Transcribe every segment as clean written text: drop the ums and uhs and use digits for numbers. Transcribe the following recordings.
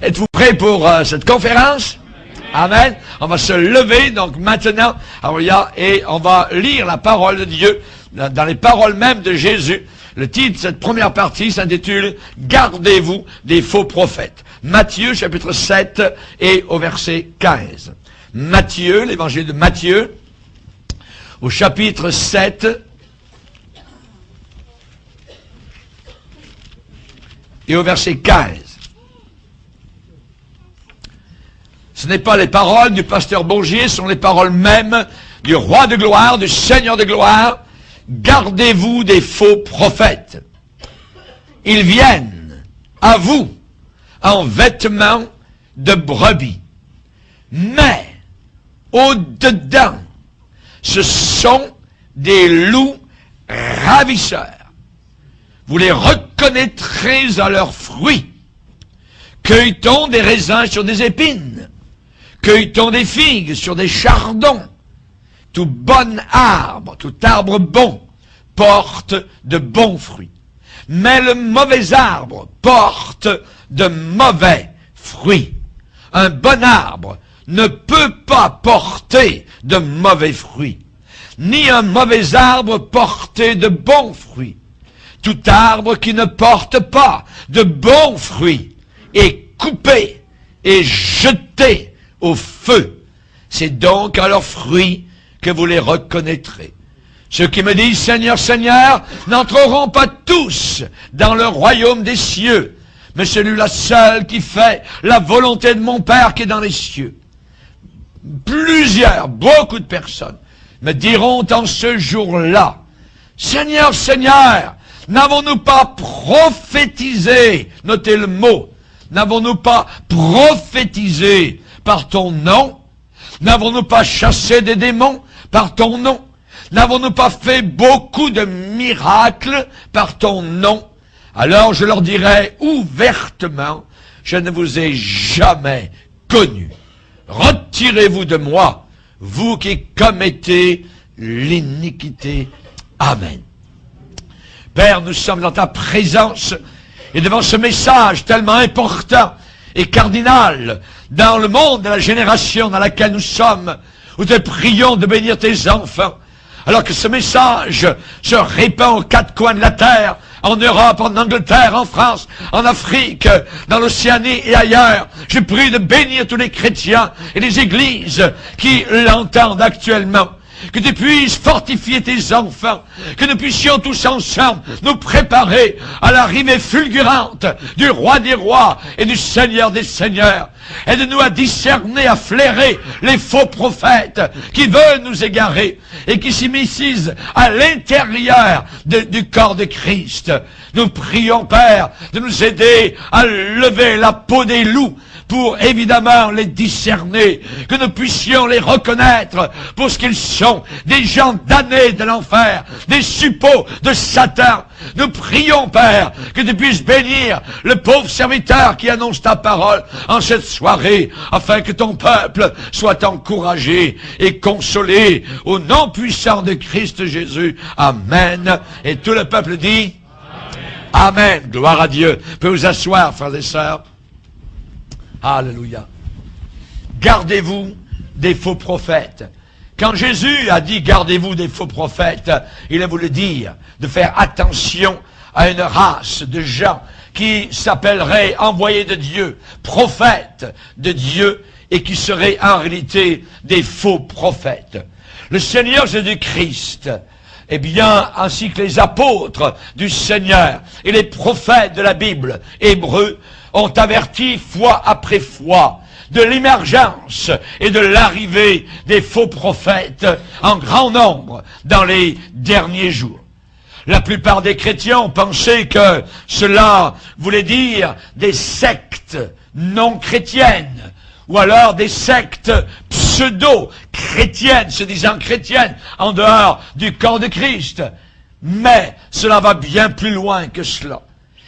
Êtes-vous prêts pour cette conférence? Amen. On va se lever donc maintenant, et on va lire la parole de Dieu dans les paroles mêmes de Jésus. Le titre de cette première partie s'intitule « Gardez-vous des faux prophètes ». Matthieu chapitre 7 et au verset 15. Matthieu, l'évangile de Matthieu, au chapitre 7 et au verset 15. Ce n'est pas les paroles du pasteur Bourgier, ce sont les paroles mêmes du roi de gloire, du Seigneur de gloire. Gardez-vous des faux prophètes. Ils viennent à vous en vêtements de brebis, mais au-dedans, ce sont des loups ravisseurs. Vous les reconnaîtrez à leurs fruits. Cueille-t-on des raisins sur des épines? Cueille-t-on des figues sur des chardons? Tout bon arbre, tout arbre bon, porte de bons fruits. Mais le mauvais arbre porte de mauvais fruits. Un bon arbre ne peut pas porter de mauvais fruits, ni un mauvais arbre porter de bons fruits. Tout arbre qui ne porte pas de bons fruits est coupé et jeté au feu. C'est donc à leurs fruits que vous les reconnaîtrez. Ceux qui me disent « Seigneur, Seigneur » n'entreront pas tous dans le royaume des cieux, mais celui-là seul qui fait la volonté de mon Père qui est dans les cieux. Beaucoup de personnes me diront en ce jour-là « Seigneur, Seigneur, n'avons-nous pas prophétisé » notez le mot, « n'avons-nous pas prophétisé par ton nom? N'avons-nous pas chassé des démons par ton nom? N'avons-nous pas fait beaucoup de miracles par ton nom? Alors je leur dirai ouvertement, je ne vous ai jamais connus. Retirez-vous de moi, vous qui commettez l'iniquité. Amen. Père, nous sommes dans ta présence et devant ce message tellement important et cardinal dans le monde, dans la génération dans laquelle nous sommes, où te prions de bénir tes enfants, alors que ce message se répand aux quatre coins de la terre, en Europe, en Angleterre, en France, en Afrique, dans l'Océanie et ailleurs. Je prie de bénir tous les chrétiens et les églises qui l'entendent actuellement. Que tu puisses fortifier tes enfants, que nous puissions tous ensemble nous préparer à l'arrivée fulgurante du roi des rois et du Seigneur des seigneurs. Aide-nous à discerner, à flairer les faux prophètes qui veulent nous égarer et qui s'immiscent à l'intérieur du corps de Christ. Nous prions, Père, de nous aider à lever la peau des loups pour évidemment les discerner, que nous puissions les reconnaître pour ce qu'ils sont, des gens damnés de l'enfer, des suppôts de Satan. Nous prions, Père, que tu puisses bénir le pauvre serviteur qui annonce ta parole en cette soirée, afin que ton peuple soit encouragé et consolé au nom puissant de Christ Jésus. Amen. Et tout le peuple dit Amen. Amen. Gloire à Dieu. Vous pouvez vous asseoir, frères et sœurs. Alléluia. Gardez-vous des faux prophètes. Quand Jésus a dit « Gardez-vous des faux prophètes », il a voulu dire de faire attention à une race de gens qui s'appelleraient envoyés de Dieu, prophètes de Dieu, et qui seraient en réalité des faux prophètes. Le Seigneur Jésus-Christ, eh bien, ainsi que les apôtres du Seigneur et les prophètes de la Bible hébreux, ont averti fois après fois de l'émergence et de l'arrivée des faux prophètes en grand nombre dans les derniers jours. La plupart des chrétiens ont pensé que cela voulait dire des sectes non chrétiennes, ou alors des sectes pseudo-chrétiennes, se disant chrétiennes, en dehors du corps de Christ. Mais cela va bien plus loin que cela.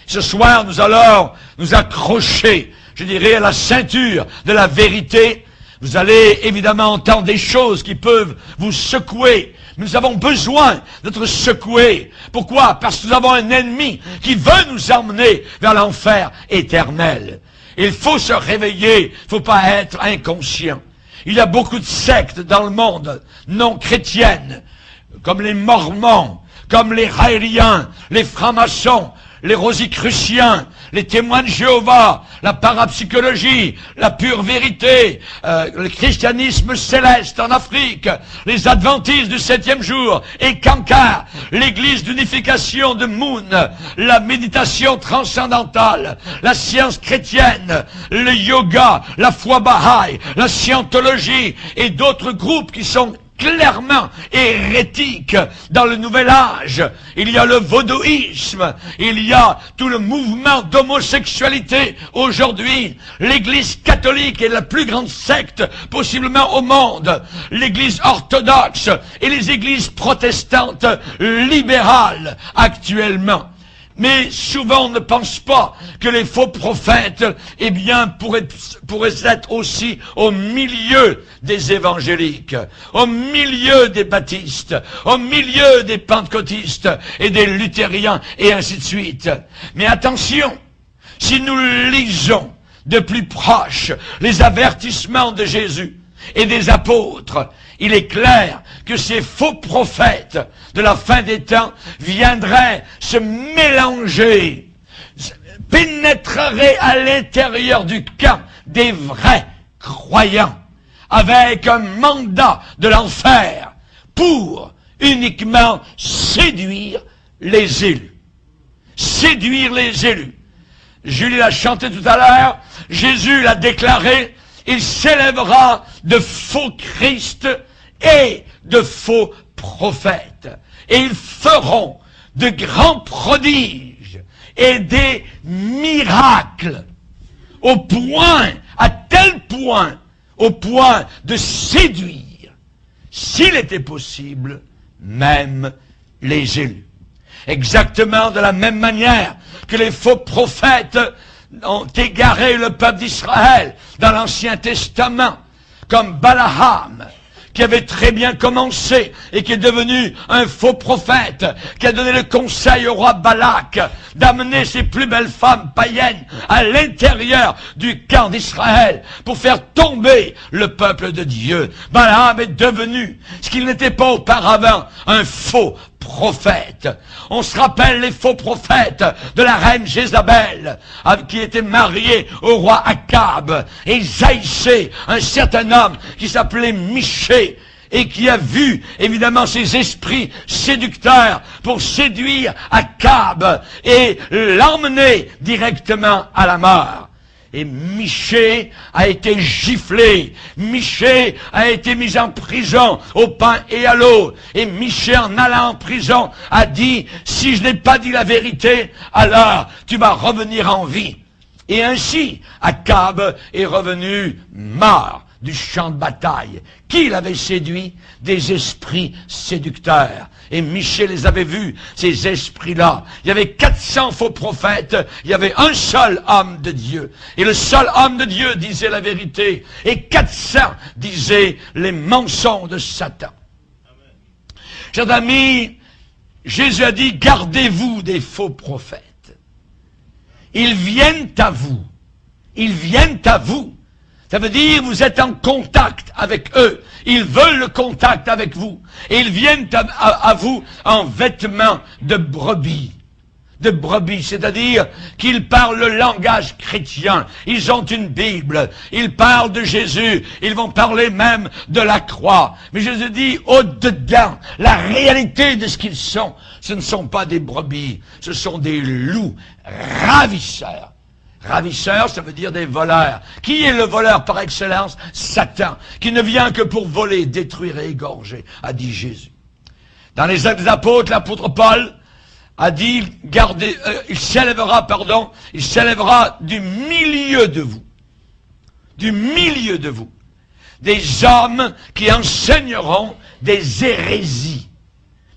Ce soir, nous allons nous accrocher, je dirais, à la ceinture de la vérité. Vous allez évidemment entendre des choses qui peuvent vous secouer. Nous avons besoin d'être secoués. Pourquoi? Parce que nous avons un ennemi qui veut nous emmener vers l'enfer éternel. Il faut se réveiller, il faut pas être inconscient. Il y a beaucoup de sectes dans le monde non chrétiennes, comme les Mormons, comme les Raéliens, les francs-maçons, les Rosicruciens, les témoins de Jéhovah, la parapsychologie, la pure vérité, le christianisme céleste en Afrique, les adventistes du 7e jour, et Kankar, l'église d'unification de Moon, la méditation transcendantale, la science chrétienne, le yoga, la foi Baha'i, la scientologie et d'autres groupes qui sont clairement hérétique dans le nouvel âge. Il y a le vaudouisme, il y a tout le mouvement d'homosexualité aujourd'hui. L'église catholique est la plus grande secte possiblement au monde. L'église orthodoxe et les églises protestantes libérales actuellement. Mais souvent on ne pense pas que les faux prophètes, eh bien, pourraient être aussi au milieu des évangéliques, au milieu des baptistes, au milieu des pentecôtistes et des luthériens et ainsi de suite. Mais attention, si nous lisons de plus proche les avertissements de Jésus et des apôtres, il est clair que ces faux prophètes de la fin des temps viendraient se mélanger, pénétreraient à l'intérieur du camp des vrais croyants, avec un mandat de l'enfer pour uniquement séduire les élus. Séduire les élus. Julie l'a chanté tout à l'heure, Jésus l'a déclaré, il s'élèvera de faux Christ et de faux prophètes. Et ils feront de grands prodiges et des miracles au point, à tel point, au point de séduire, s'il était possible, même les élus. Exactement de la même manière que les faux prophètes ont égaré le peuple d'Israël dans l'Ancien Testament, comme Balaam, qui avait très bien commencé et qui est devenu un faux prophète, qui a donné le conseil au roi Balak d'amener ses plus belles femmes païennes à l'intérieur du camp d'Israël pour faire tomber le peuple de Dieu. Balaam est devenu, ce qu'il n'était pas auparavant, un faux prophète. On se rappelle les faux prophètes de la reine Jézabel, qui était mariée au roi Akab, et ils haïssaient un certain homme qui s'appelait Michée, et qui a vu, évidemment, ces esprits séducteurs pour séduire Akab et l'emmener directement à la mort. Et Michée a été giflé, Michée a été mis en prison au pain et à l'eau. Et Michée, en allant en prison, a dit, si je n'ai pas dit la vérité, alors tu vas revenir en vie. Et ainsi, Akab est revenu mort du champ de bataille. Qui l'avait séduit? Des esprits séducteurs. Et Michée les avait vus, ces esprits-là. Il y avait 400 faux prophètes, il y avait un seul homme de Dieu. Et le seul homme de Dieu disait la vérité. Et 400 disaient les mensonges de Satan. Amen. Chers amis, Jésus a dit, gardez-vous des faux prophètes. Ils viennent à vous. Ils viennent à vous. Ça veut dire, vous êtes en contact avec eux. Ils veulent le contact avec vous. Et ils viennent à vous en vêtements de brebis. De brebis, c'est-à-dire qu'ils parlent le langage chrétien. Ils ont une Bible. Ils parlent de Jésus. Ils vont parler même de la croix. Mais Jésus dit, au-dedans, la réalité de ce qu'ils sont, ce ne sont pas des brebis. Ce sont des loups ravisseurs. Ravisseurs, ça veut dire des voleurs. Qui est le voleur par excellence? Satan, qui ne vient que pour voler, détruire et égorger, a dit Jésus. Dans les Actes des Apôtres, l'apôtre Paul a dit, il s'élèvera du milieu de vous. Du milieu de vous. Des hommes qui enseigneront des hérésies.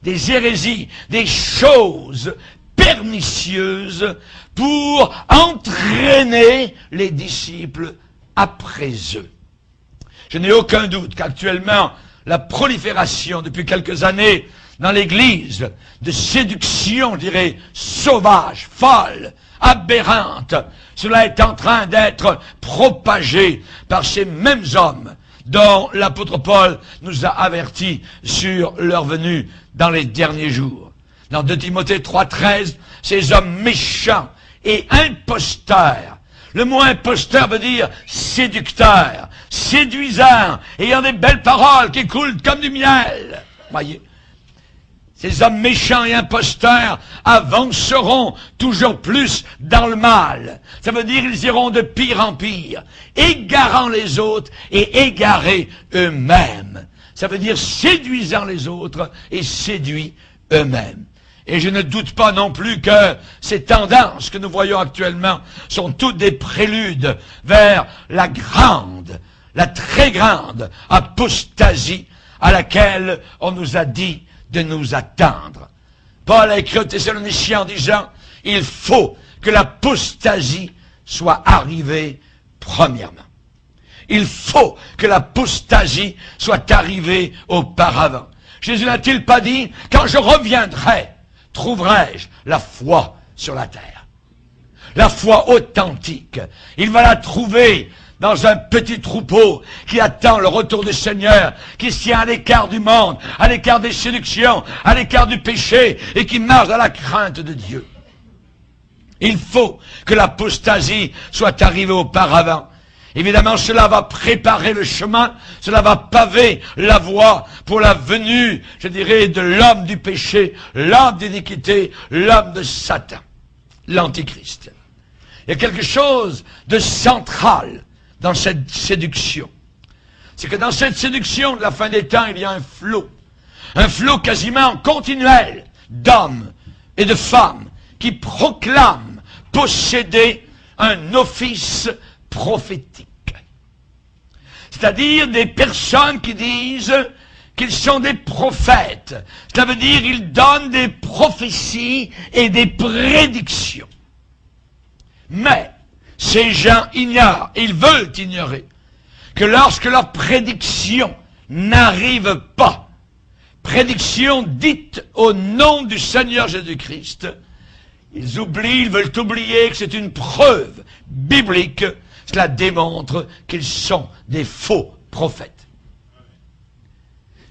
Des hérésies, des choses pernicieuses pour entraîner les disciples après eux. Je n'ai aucun doute qu'actuellement, la prolifération depuis quelques années dans l'Église de séduction, je dirais, sauvage, folle, aberrante. Cela est en train d'être propagé par ces mêmes hommes dont l'apôtre Paul nous a avertis sur leur venue dans les derniers jours. Dans 2 Timothée 3,13, ces hommes méchants et imposteurs. Le mot imposteur veut dire séducteur, séduisant, ayant des belles paroles qui coulent comme du miel. Voyez, ces hommes méchants et imposteurs avanceront toujours plus dans le mal. Ça veut dire qu'ils iront de pire en pire, égarant les autres et égarés eux-mêmes. Ça veut dire séduisant les autres et séduits eux-mêmes. Et je ne doute pas non plus que ces tendances que nous voyons actuellement sont toutes des préludes vers la très grande apostasie à laquelle on nous a dit de nous attendre. Paul a écrit aux Thessaloniciens en disant, il faut que l'apostasie soit arrivée premièrement. Il faut que l'apostasie soit arrivée auparavant. Jésus n'a-t-il pas dit, quand je reviendrai, trouverai-je la foi sur la terre? La foi authentique. Il va la trouver dans un petit troupeau qui attend le retour du Seigneur, qui se tient à l'écart du monde, à l'écart des séductions, à l'écart du péché, et qui marche dans la crainte de Dieu. Il faut que l'apostasie soit arrivée auparavant. Évidemment, cela va préparer le chemin, cela va paver la voie pour la venue, je dirais, de l'homme du péché, l'homme d'iniquité, l'homme de Satan, l'Antichrist. Il y a quelque chose de central dans cette séduction. C'est que dans cette séduction de la fin des temps, il y a un flot quasiment continuel d'hommes et de femmes qui proclament posséder un office prophétique. C'est-à-dire des personnes qui disent qu'ils sont des prophètes. Cela veut dire qu'ils donnent des prophéties et des prédictions. Mais ces gens ignorent, ils veulent ignorer, que lorsque leurs prédictions n'arrivent pas, prédictions dites au nom du Seigneur Jésus-Christ, ils oublient, ils veulent oublier que c'est une preuve biblique. Cela démontre qu'ils sont des faux prophètes.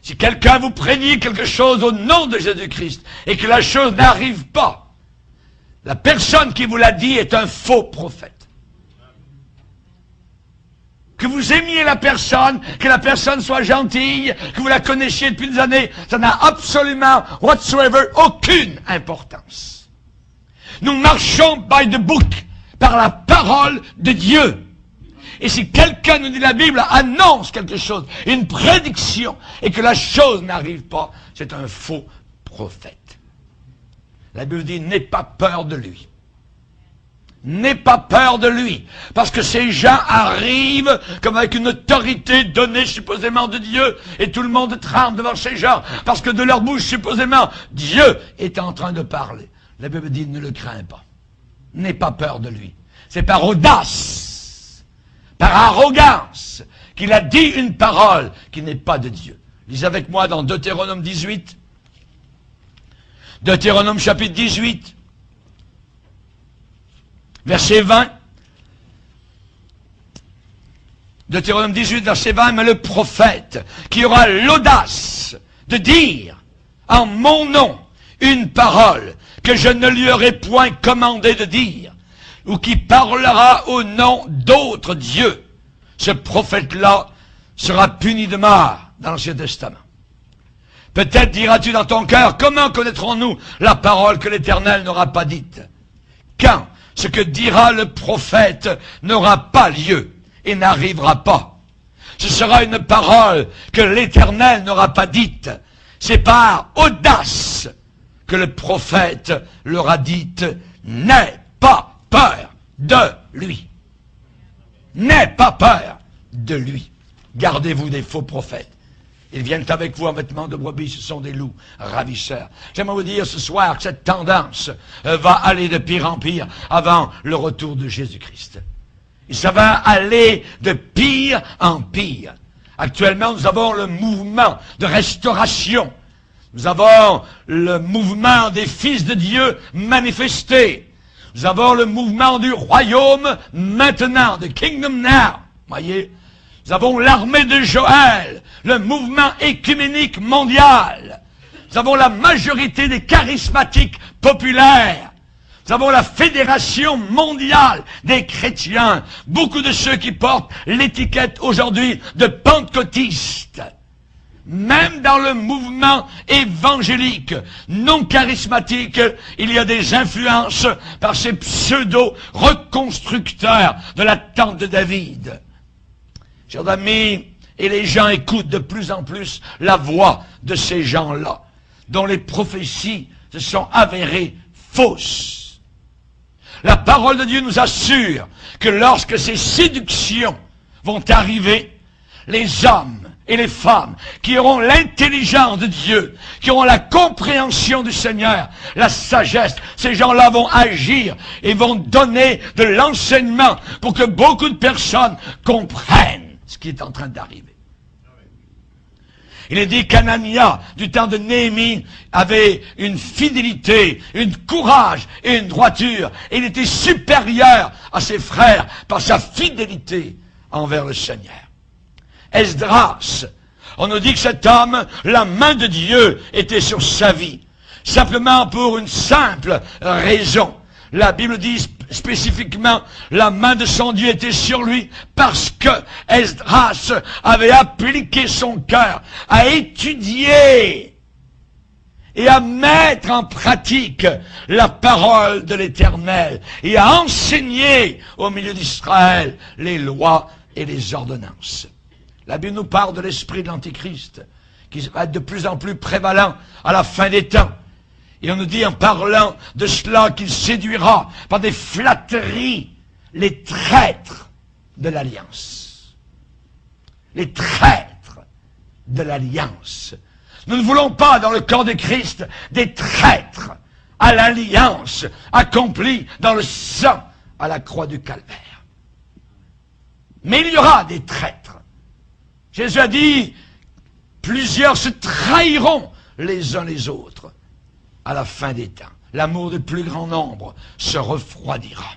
Si quelqu'un vous prédit quelque chose au nom de Jésus-Christ et que la chose n'arrive pas, la personne qui vous l'a dit est un faux prophète. Que vous aimiez la personne, que la personne soit gentille, que vous la connaissiez depuis des années, ça n'a absolument, whatsoever, aucune importance. Nous marchons by the book, par la parole de Dieu. Et si quelqu'un nous dit la Bible annonce quelque chose, une prédiction, et que la chose n'arrive pas, c'est un faux prophète. La Bible dit, n'aie pas peur de lui. N'aie pas peur de lui, parce que ces gens arrivent comme avec une autorité donnée supposément de Dieu, et tout le monde tremble devant ces gens, parce que de leur bouche supposément, Dieu est en train de parler. La Bible dit, ne le crains pas. N'aie pas peur de lui. C'est par audace, par arrogance, qu'il a dit une parole qui n'est pas de Dieu. Lisez avec moi dans Deutéronome 18. Deutéronome chapitre 18. Verset 20. Deutéronome 18, verset 20. Mais le prophète qui aura l'audace de dire en mon nom une parole que je ne lui aurai point commandé de dire, ou qui parlera au nom d'autres dieux, ce prophète-là sera puni de mort dans l'Ancien Testament. Peut-être diras-tu dans ton cœur, comment connaîtrons-nous la parole que l'Éternel n'aura pas dite? Quand ce que dira le prophète n'aura pas lieu et n'arrivera pas. Ce sera une parole que l'Éternel n'aura pas dite. C'est par audace que le prophète leur a dite, n'aie pas peur de lui. N'aie pas peur de lui. Gardez-vous des faux prophètes. Ils viennent avec vous en vêtements de brebis, ce sont des loups ravisseurs. J'aimerais vous dire ce soir que cette tendance va aller de pire en pire avant le retour de Jésus-Christ. Et ça va aller de pire en pire. Actuellement, nous avons le mouvement de restauration. Nous avons le mouvement des fils de Dieu manifestés. Nous avons le mouvement du royaume maintenant, the kingdom now. Voyez, nous avons l'armée de Joël, le mouvement écuménique mondial. Nous avons la majorité des charismatiques populaires. Nous avons la fédération mondiale des chrétiens. Beaucoup de ceux qui portent l'étiquette aujourd'hui de pentecôtistes. Même dans le mouvement évangélique non charismatique, il y a des influences par ces pseudo-reconstructeurs de la tente de David. Chers amis, et les gens écoutent de plus en plus la voix de ces gens-là, dont les prophéties se sont avérées fausses. La parole de Dieu nous assure que lorsque ces séductions vont arriver, les hommes et les femmes qui auront l'intelligence de Dieu, qui auront la compréhension du Seigneur, la sagesse, ces gens-là vont agir et vont donner de l'enseignement pour que beaucoup de personnes comprennent ce qui est en train d'arriver. Il est dit qu'Anania, du temps de Néhémie, avait une fidélité, une courage et une droiture. Et il était supérieur à ses frères par sa fidélité envers le Seigneur. Esdras, on nous dit que cet homme, la main de Dieu était sur sa vie. Simplement pour une simple raison. La Bible dit spécifiquement, la main de son Dieu était sur lui parce que Esdras avait appliqué son cœur à étudier et à mettre en pratique la parole de l'Éternel et à enseigner au milieu d'Israël les lois et les ordonnances. La Bible nous parle de l'esprit de l'Antichrist qui va être de plus en plus prévalent à la fin des temps. Et on nous dit en parlant de cela qu'il séduira par des flatteries les traîtres de l'Alliance. Les traîtres de l'Alliance. Nous ne voulons pas dans le corps de Christ des traîtres à l'Alliance accomplie dans le sang à la croix du Calvaire. Mais il y aura des traîtres. Jésus a dit, plusieurs se trahiront les uns les autres à la fin des temps. L'amour du plus grand nombre se refroidira.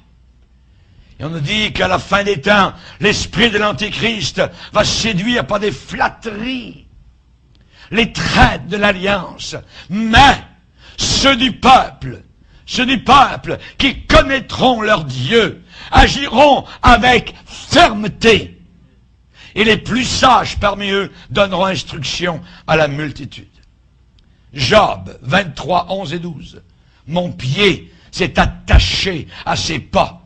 Et on nous dit qu'à la fin des temps, l'esprit de l'Antéchrist va séduire par des flatteries les traîtres de l'Alliance. Mais ceux du peuple qui connaîtront leur Dieu, agiront avec fermeté. Et les plus sages parmi eux donneront instruction à la multitude. Job 23, 11 et 12. Mon pied s'est attaché à ses pas.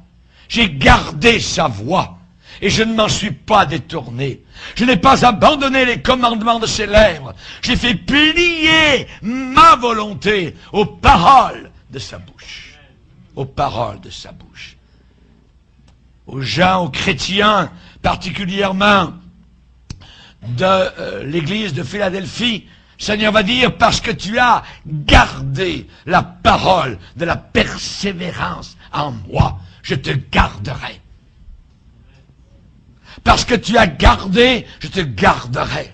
J'ai gardé sa voix et je ne m'en suis pas détourné. Je n'ai pas abandonné les commandements de ses lèvres. J'ai fait plier ma volonté aux paroles de sa bouche. Aux paroles de sa bouche. Aux gens, aux chrétiens, particulièrement de l'église de Philadelphie, le Seigneur va dire, parce que tu as gardé la parole de la persévérance en moi, je te garderai. Parce que tu as gardé, je te garderai.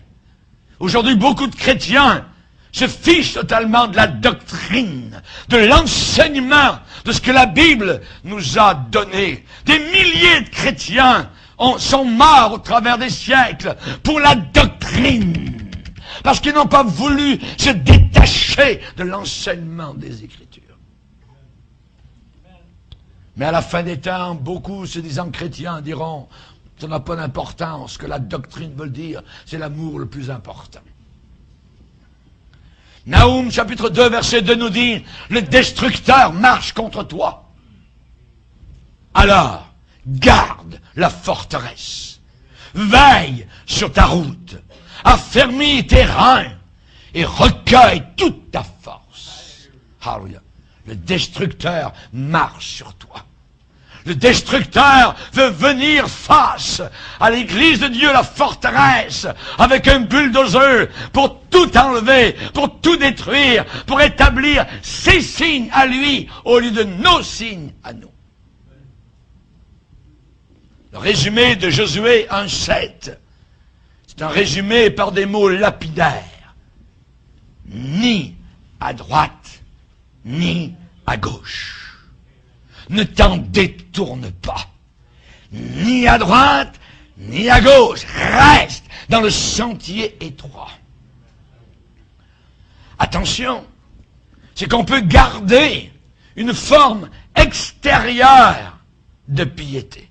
Aujourd'hui, beaucoup de chrétiens se fichent totalement de la doctrine, de l'enseignement, de ce que la Bible nous a donné. Des milliers de chrétiens sont morts au travers des siècles pour la doctrine. Parce qu'ils n'ont pas voulu se détacher de l'enseignement des Écritures. Mais à la fin des temps, beaucoup se disant chrétiens diront, ça n'a pas d'importance, ce que la doctrine veut dire, c'est l'amour le plus important. Naoum, chapitre 2, verset 2 nous dit, le destructeur marche contre toi. Alors, garde la forteresse. Veille sur ta route. Affermis tes reins et recueille toute ta force. Alléluia. Le destructeur marche sur toi. Le destructeur veut venir face à l'église de Dieu, la forteresse, avec un bulldozer pour tout enlever, pour tout détruire, pour établir ses signes à lui au lieu de nos signes à nous. Le résumé de Josué 1,7, c'est un résumé par des mots lapidaires. Ni à droite, ni à gauche. Ne t'en détourne pas, ni à droite, ni à gauche. Reste dans le sentier étroit. Attention, c'est qu'on peut garder une forme extérieure de piété,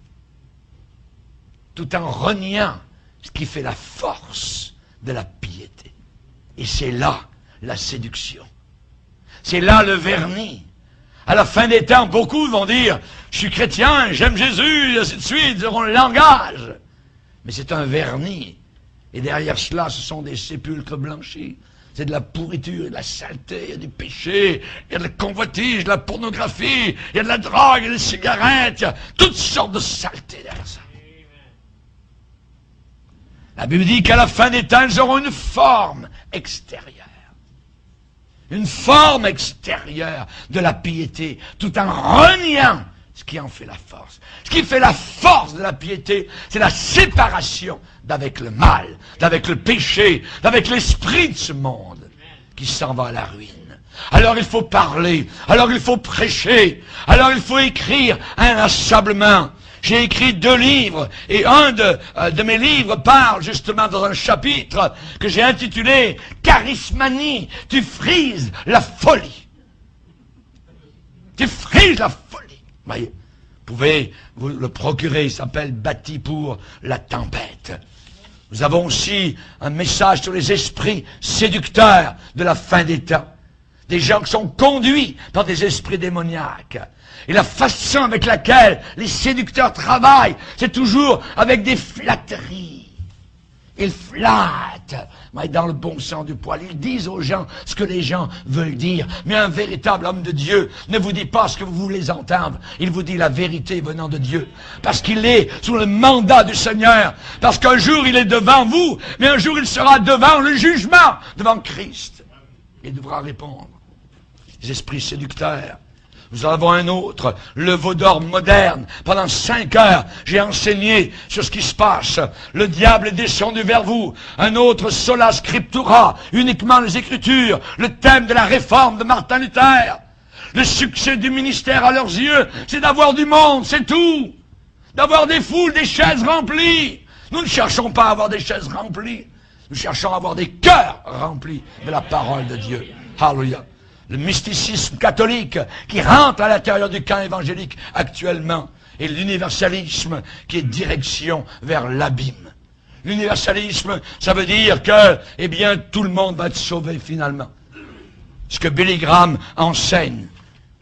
tout en reniant ce qui fait la force de la piété. Et c'est là la séduction. C'est là le vernis. À la fin des temps, beaucoup vont dire « Je suis chrétien, j'aime Jésus, et ainsi de suite, ils auront le langage. » Mais c'est un vernis. Et derrière cela, ce sont des sépulcres blanchis. C'est de la pourriture, de la saleté, il y a du péché, il y a de la convoitise, de la pornographie, il y a de la drogue, il y a des cigarettes, il y a toutes sortes de saletés derrière ça. La Bible dit qu'à la fin des temps, ils auront une forme extérieure. Une forme extérieure de la piété, tout en reniant ce qui en fait la force. Ce qui fait la force de la piété, c'est la séparation d'avec le mal, d'avec le péché, d'avec l'esprit de ce monde qui s'en va à la ruine. Alors il faut parler, alors il faut prêcher, alors il faut écrire inlassablement. J'ai écrit 2 livres, et un de mes livres parle justement dans un chapitre que j'ai intitulé « Charismanie, tu frises la folie ». Tu frises la folie. Voyez, vous pouvez vous le procurer, il s'appelle « Bâti pour la tempête ». Nous avons aussi un message sur les esprits séducteurs de la fin des temps. Des gens qui sont conduits par des esprits démoniaques. Et la façon avec laquelle les séducteurs travaillent, c'est toujours avec des flatteries. Ils flattent, mais dans le bon sens du poil. Ils disent aux gens ce que les gens veulent dire. Mais un véritable homme de Dieu ne vous dit pas ce que vous voulez entendre. Il vous dit la vérité venant de Dieu. Parce qu'il est sous le mandat du Seigneur. Parce qu'un jour il est devant vous, mais un jour il sera devant le jugement, devant Christ. Il devra répondre. Les esprits séducteurs. Nous en avons un autre, le veau d'or moderne. Pendant 5 heures, j'ai enseigné sur ce qui se passe. Le diable est descendu vers vous. Un autre, sola scriptura, uniquement les Écritures. Le thème de la réforme de Martin Luther. Le succès du ministère à leurs yeux, c'est d'avoir du monde, c'est tout. D'avoir des foules, des chaises remplies. Nous ne cherchons pas à avoir des chaises remplies. Nous cherchons à avoir des cœurs remplis de la parole de Dieu. Alléluia. Le mysticisme catholique qui rentre à l'intérieur du camp évangélique actuellement, et l'universalisme qui est direction vers l'abîme. L'universalisme, ça veut dire que, eh bien, tout le monde va être sauvé finalement. Ce que Billy Graham enseigne.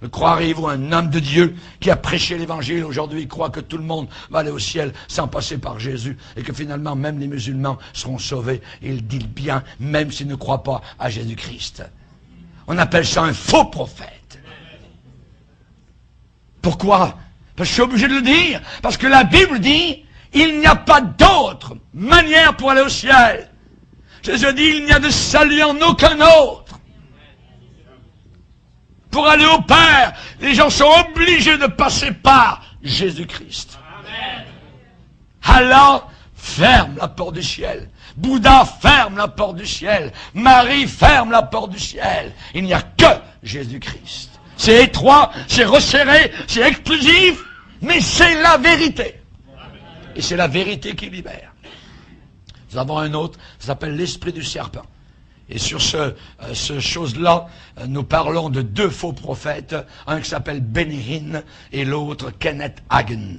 Le croiriez-vous, un homme de Dieu qui a prêché l'évangile aujourd'hui, il croit que tout le monde va aller au ciel sans passer par Jésus, et que finalement même les musulmans seront sauvés. Et il dit bien, même s'ils ne croient pas à Jésus-Christ. On appelle ça un faux prophète. Pourquoi? Parce que je suis obligé de le dire. Parce que la Bible dit, il n'y a pas d'autre manière pour aller au ciel. Jésus dit, il n'y a de salut en aucun autre. Pour aller au Père, les gens sont obligés de passer par Jésus-Christ. Allah ferme la porte du ciel. Bouddha ferme la porte du ciel. Marie ferme la porte du ciel. Il n'y a que Jésus-Christ. C'est étroit, c'est resserré, c'est exclusif, mais c'est la vérité. Et c'est la vérité qui libère. Nous avons un autre, ça s'appelle l'esprit du serpent. Et sur ce chose-là, nous parlons de 2 faux prophètes, un qui s'appelle Benny Hinn et l'autre Kenneth Hagin.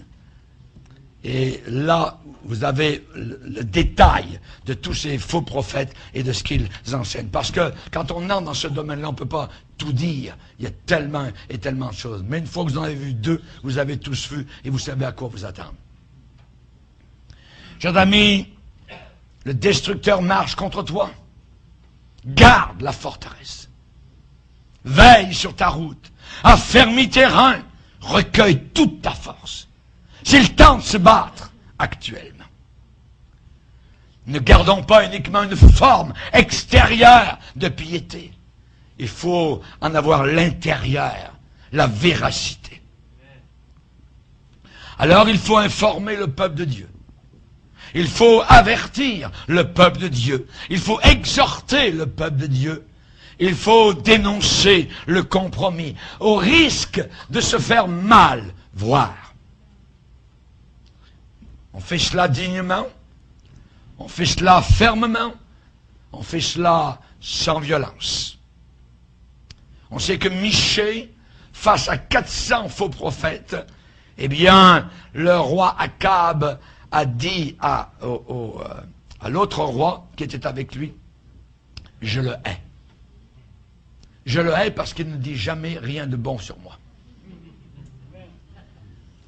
Et là, vous avez le détail de tous ces faux prophètes et de ce qu'ils enseignent. Parce que quand on entre dans ce domaine-là, on ne peut pas tout dire. Il y a tellement et tellement de choses. Mais une fois que vous en avez vu 2, vous avez tous vu et vous savez à quoi vous attendre. Chers amis, le destructeur marche contre toi. Garde la forteresse. Veille sur ta route. Affermis tes reins. Recueille toute ta force. C'est le temps de se battre actuellement. Ne gardons pas uniquement une forme extérieure de piété. Il faut en avoir l'intérieur, la véracité. Alors il faut informer le peuple de Dieu. Il faut avertir le peuple de Dieu. Il faut exhorter le peuple de Dieu. il faut dénoncer le compromis, au risque de se faire mal voir. On fait cela dignement, on fait cela fermement, on fait cela sans violence. On sait que Michée, face à 400 faux prophètes, eh bien, le roi Akab a dit à l'autre roi qui était avec lui, « Je le hais. Je le hais parce qu'il ne dit jamais rien de bon sur moi. »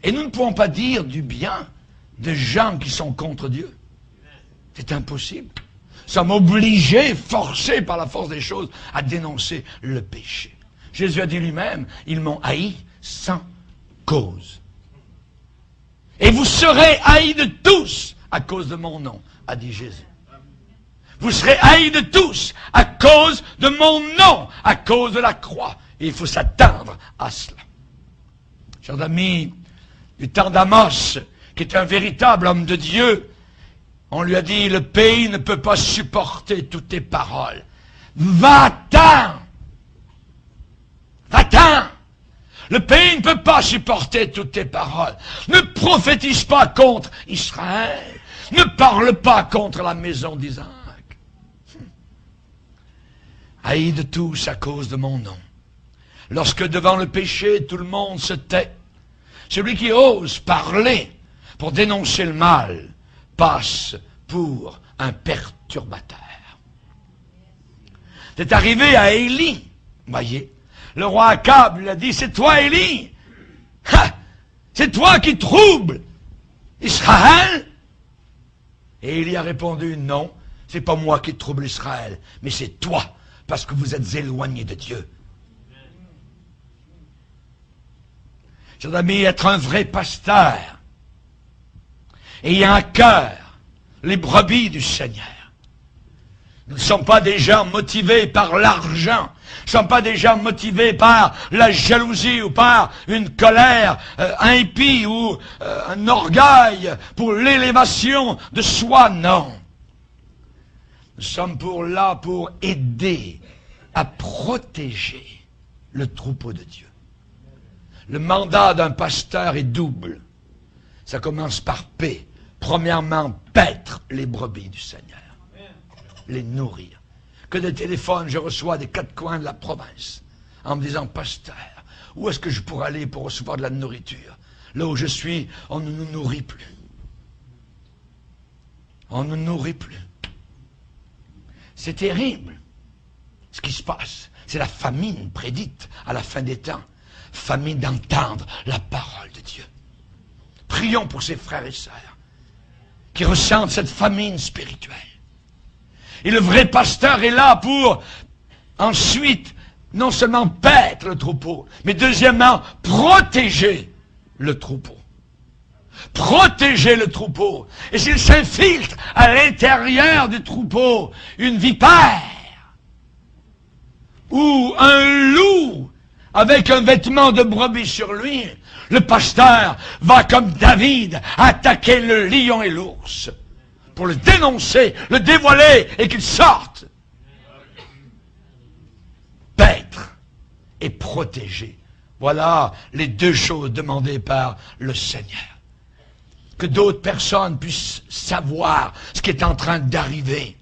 Et nous ne pouvons pas dire du bien de gens qui sont contre Dieu. C'est impossible. Nous sommes obligés, forcés par la force des choses, à dénoncer le péché. Jésus a dit lui-même, ils m'ont haï sans cause. Et vous serez haïs de tous à cause de mon nom, a dit Jésus. Vous serez haïs de tous à cause de mon nom, à cause de la croix. Et il faut s'attendre à cela. Chers amis, du temps d'Amos, qui est un véritable homme de Dieu, on lui a dit, le pays ne peut pas supporter toutes tes paroles. Va-t'en! Va-t'en! Le pays ne peut pas supporter toutes tes paroles. Ne prophétise pas contre Israël. Ne parle pas contre la maison d'Isaac. Haïs de tous à cause de mon nom. Lorsque devant le péché, tout le monde se tait, celui qui ose parler pour dénoncer le mal passe pour un perturbateur. C'est arrivé à Élie, voyez. Le roi Akab lui a dit, c'est toi Élie, c'est toi qui troubles Israël. Et Élie a répondu, non, c'est pas moi qui trouble Israël, mais c'est toi, parce que vous êtes éloigné de Dieu. Chers amis, être un vrai pasteur, ayant à cœur les brebis du Seigneur. Nous ne sommes pas des gens motivés par l'argent. Nous ne sommes pas des gens motivés par la jalousie ou par une colère impie ou un orgueil pour l'élévation de soi. Non. Nous sommes là pour aider à protéger le troupeau de Dieu. Le mandat d'un pasteur est double. Ça commence par paix. Premièrement, paître les brebis du Seigneur. Les nourrir. Que de téléphones je reçois des quatre coins de la province en me disant, pasteur, où est-ce que je pourrais aller pour recevoir de la nourriture? Là où je suis, on ne nous nourrit plus. On ne nous nourrit plus. C'est terrible ce qui se passe. C'est la famine prédite à la fin des temps. Famine d'entendre la parole de Dieu. Prions pour ces frères et sœurs qui ressentent cette famine spirituelle. Et le vrai pasteur est là pour ensuite non seulement paître le troupeau, mais deuxièmement protéger le troupeau. Protéger le troupeau. Et s'il s'infiltre à l'intérieur du troupeau une vipère ou un loup avec un vêtement de brebis sur lui, le pasteur va comme David attaquer le lion et l'ours pour le dénoncer, le dévoiler et qu'il sorte. Paître et protéger. Voilà les deux choses demandées par le Seigneur. Que d'autres personnes puissent savoir ce qui est en train d'arriver.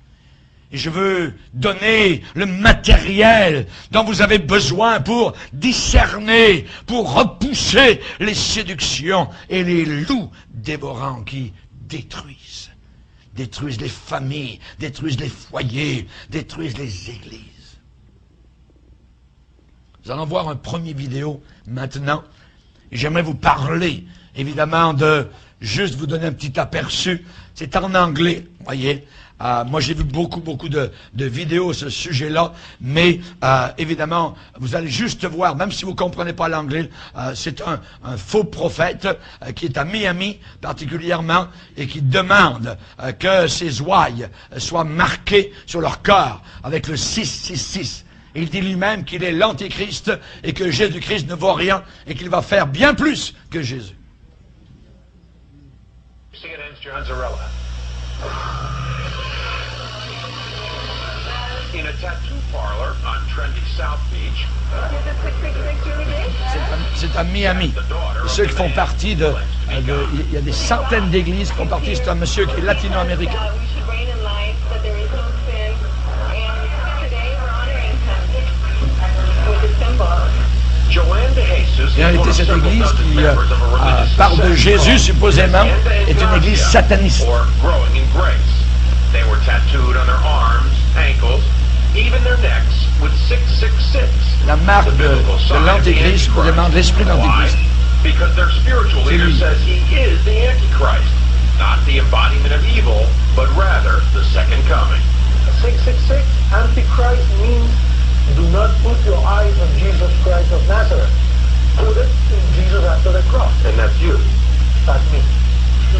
Et je veux donner le matériel dont vous avez besoin pour discerner, pour repousser les séductions et les loups dévorants qui détruisent. Détruisent les familles, détruisent les foyers, détruisent les églises. Nous allons voir un premier vidéo maintenant. Et j'aimerais vous parler, évidemment, juste vous donner un petit aperçu. C'est en anglais, voyez. Moi, j'ai vu beaucoup de vidéos à ce sujet-là, mais évidemment, vous allez juste voir, même si vous ne comprenez pas l'anglais, c'est un faux prophète qui est à Miami, particulièrement, et qui demande que ses ouailles soient marquées sur leur corps avec le 666. Et il dit lui-même qu'il est l'Antéchrist et que Jésus-Christ ne vaut rien et qu'il va faire bien plus que Jésus. in a tattoo parlor on trendy South Beach. C'est à Miami. Et ceux qui font partie il y a des centaines d'églises qui font partie. C'est un monsieur qui est latino-américain. Et en réalité, cette église qui parle de Jésus, supposément, est une église sataniste. La marque de l'Antéchrist, supposément de l'esprit de l'Antéchrist. Because their spiritual leader says he is the Antichrist, not the embodiment of evil, but rather the second coming. 666, Antichrist means do not put your eyes on Jesus Christ of Nazareth. Put it in Jesus after the cross. And that's you. That's me.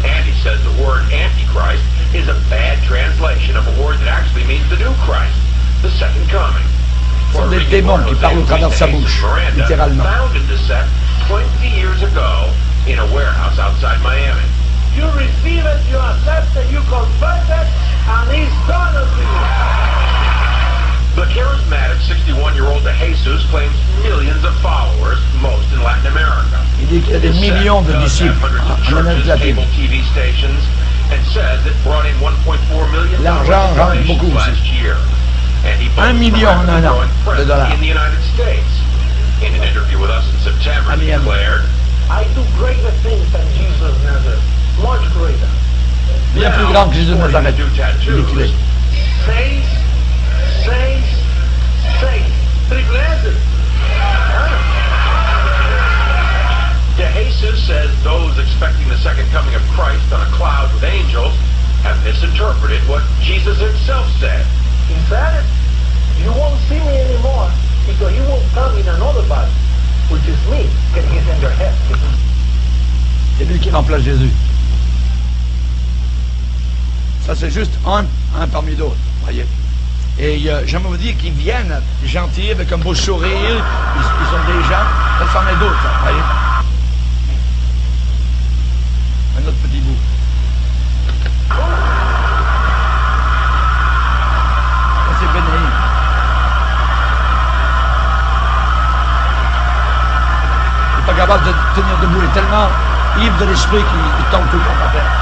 Andy says the word Antichrist is a bad translation of a word that actually means the new Christ, the second coming. Ce sont des démons qui parlent au travers de sa bouche, littéralement. Founded the sect 20 years ago in a warehouse outside Miami. You receive it, you accept it, you confess it, and he's done it to you. The charismatic 61-year-old De Jesus claims millions of followers, most in Latin America. Il dit qu'il y a des millions de disciples en Amérique latine. TV stations and says it brought in $1.4 million L'argent rentre beaucoup aussi. 1 million en un an de dollars. In the United States. In an interview with us in September, he declared, I do greater things than Jesus of Nazareth. Much greater. Bien plus grand que Jésus de Nazareth. Saints, Triple S. De Jesus says those expecting the second coming of Christ on a cloud with angels have misinterpreted what Jesus himself said. He said it. You won't see me anymore because you will come in another body, which is me, and he's in their head. C'est lui qui remplace Jésus. Ça, c'est juste un parmi d'autres, voyez. Et j'aimerais vous dire qu'ils viennent gentils, avec un beau sourire, ils sont des gens, ça s'en est d'autres, voyez. Un autre petit bout. Ça, c'est Benaïm. Il n'est pas capable de tenir debout, il est tellement ivre de l'esprit qu'il tombe tout le temps par terre.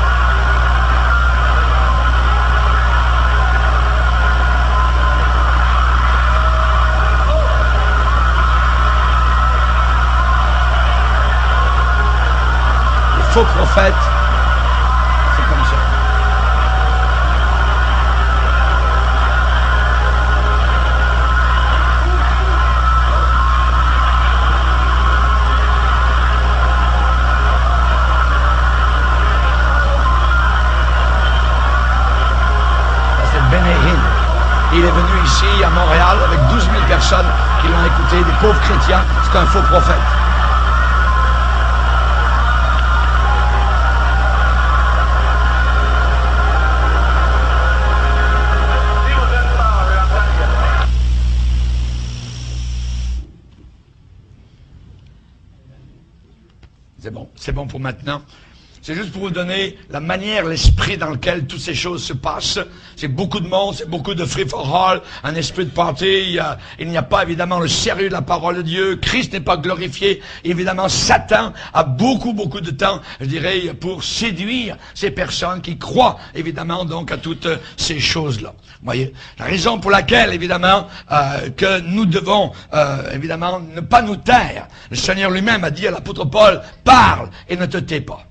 Faux prophète, c'est comme ça. Ça, c'est Benaïm. Il est venu ici à Montréal avec 12 000 personnes qui l'ont écouté, des pauvres chrétiens. C'est un faux prophète. C'est bon pour maintenant. C'est juste pour vous donner la manière, l'esprit dans lequel toutes ces choses se passent. C'est beaucoup de monde, c'est beaucoup de free-for-all, un esprit de party. Il n'y a pas évidemment le sérieux de la parole de Dieu. Christ n'est pas glorifié. Évidemment, Satan a beaucoup de temps, je dirais, pour séduire ces personnes qui croient évidemment donc à toutes ces choses-là. Vous voyez, la raison pour laquelle évidemment que nous devons évidemment ne pas nous taire. Le Seigneur lui-même a dit à l'apôtre Paul, parle et ne te tais pas.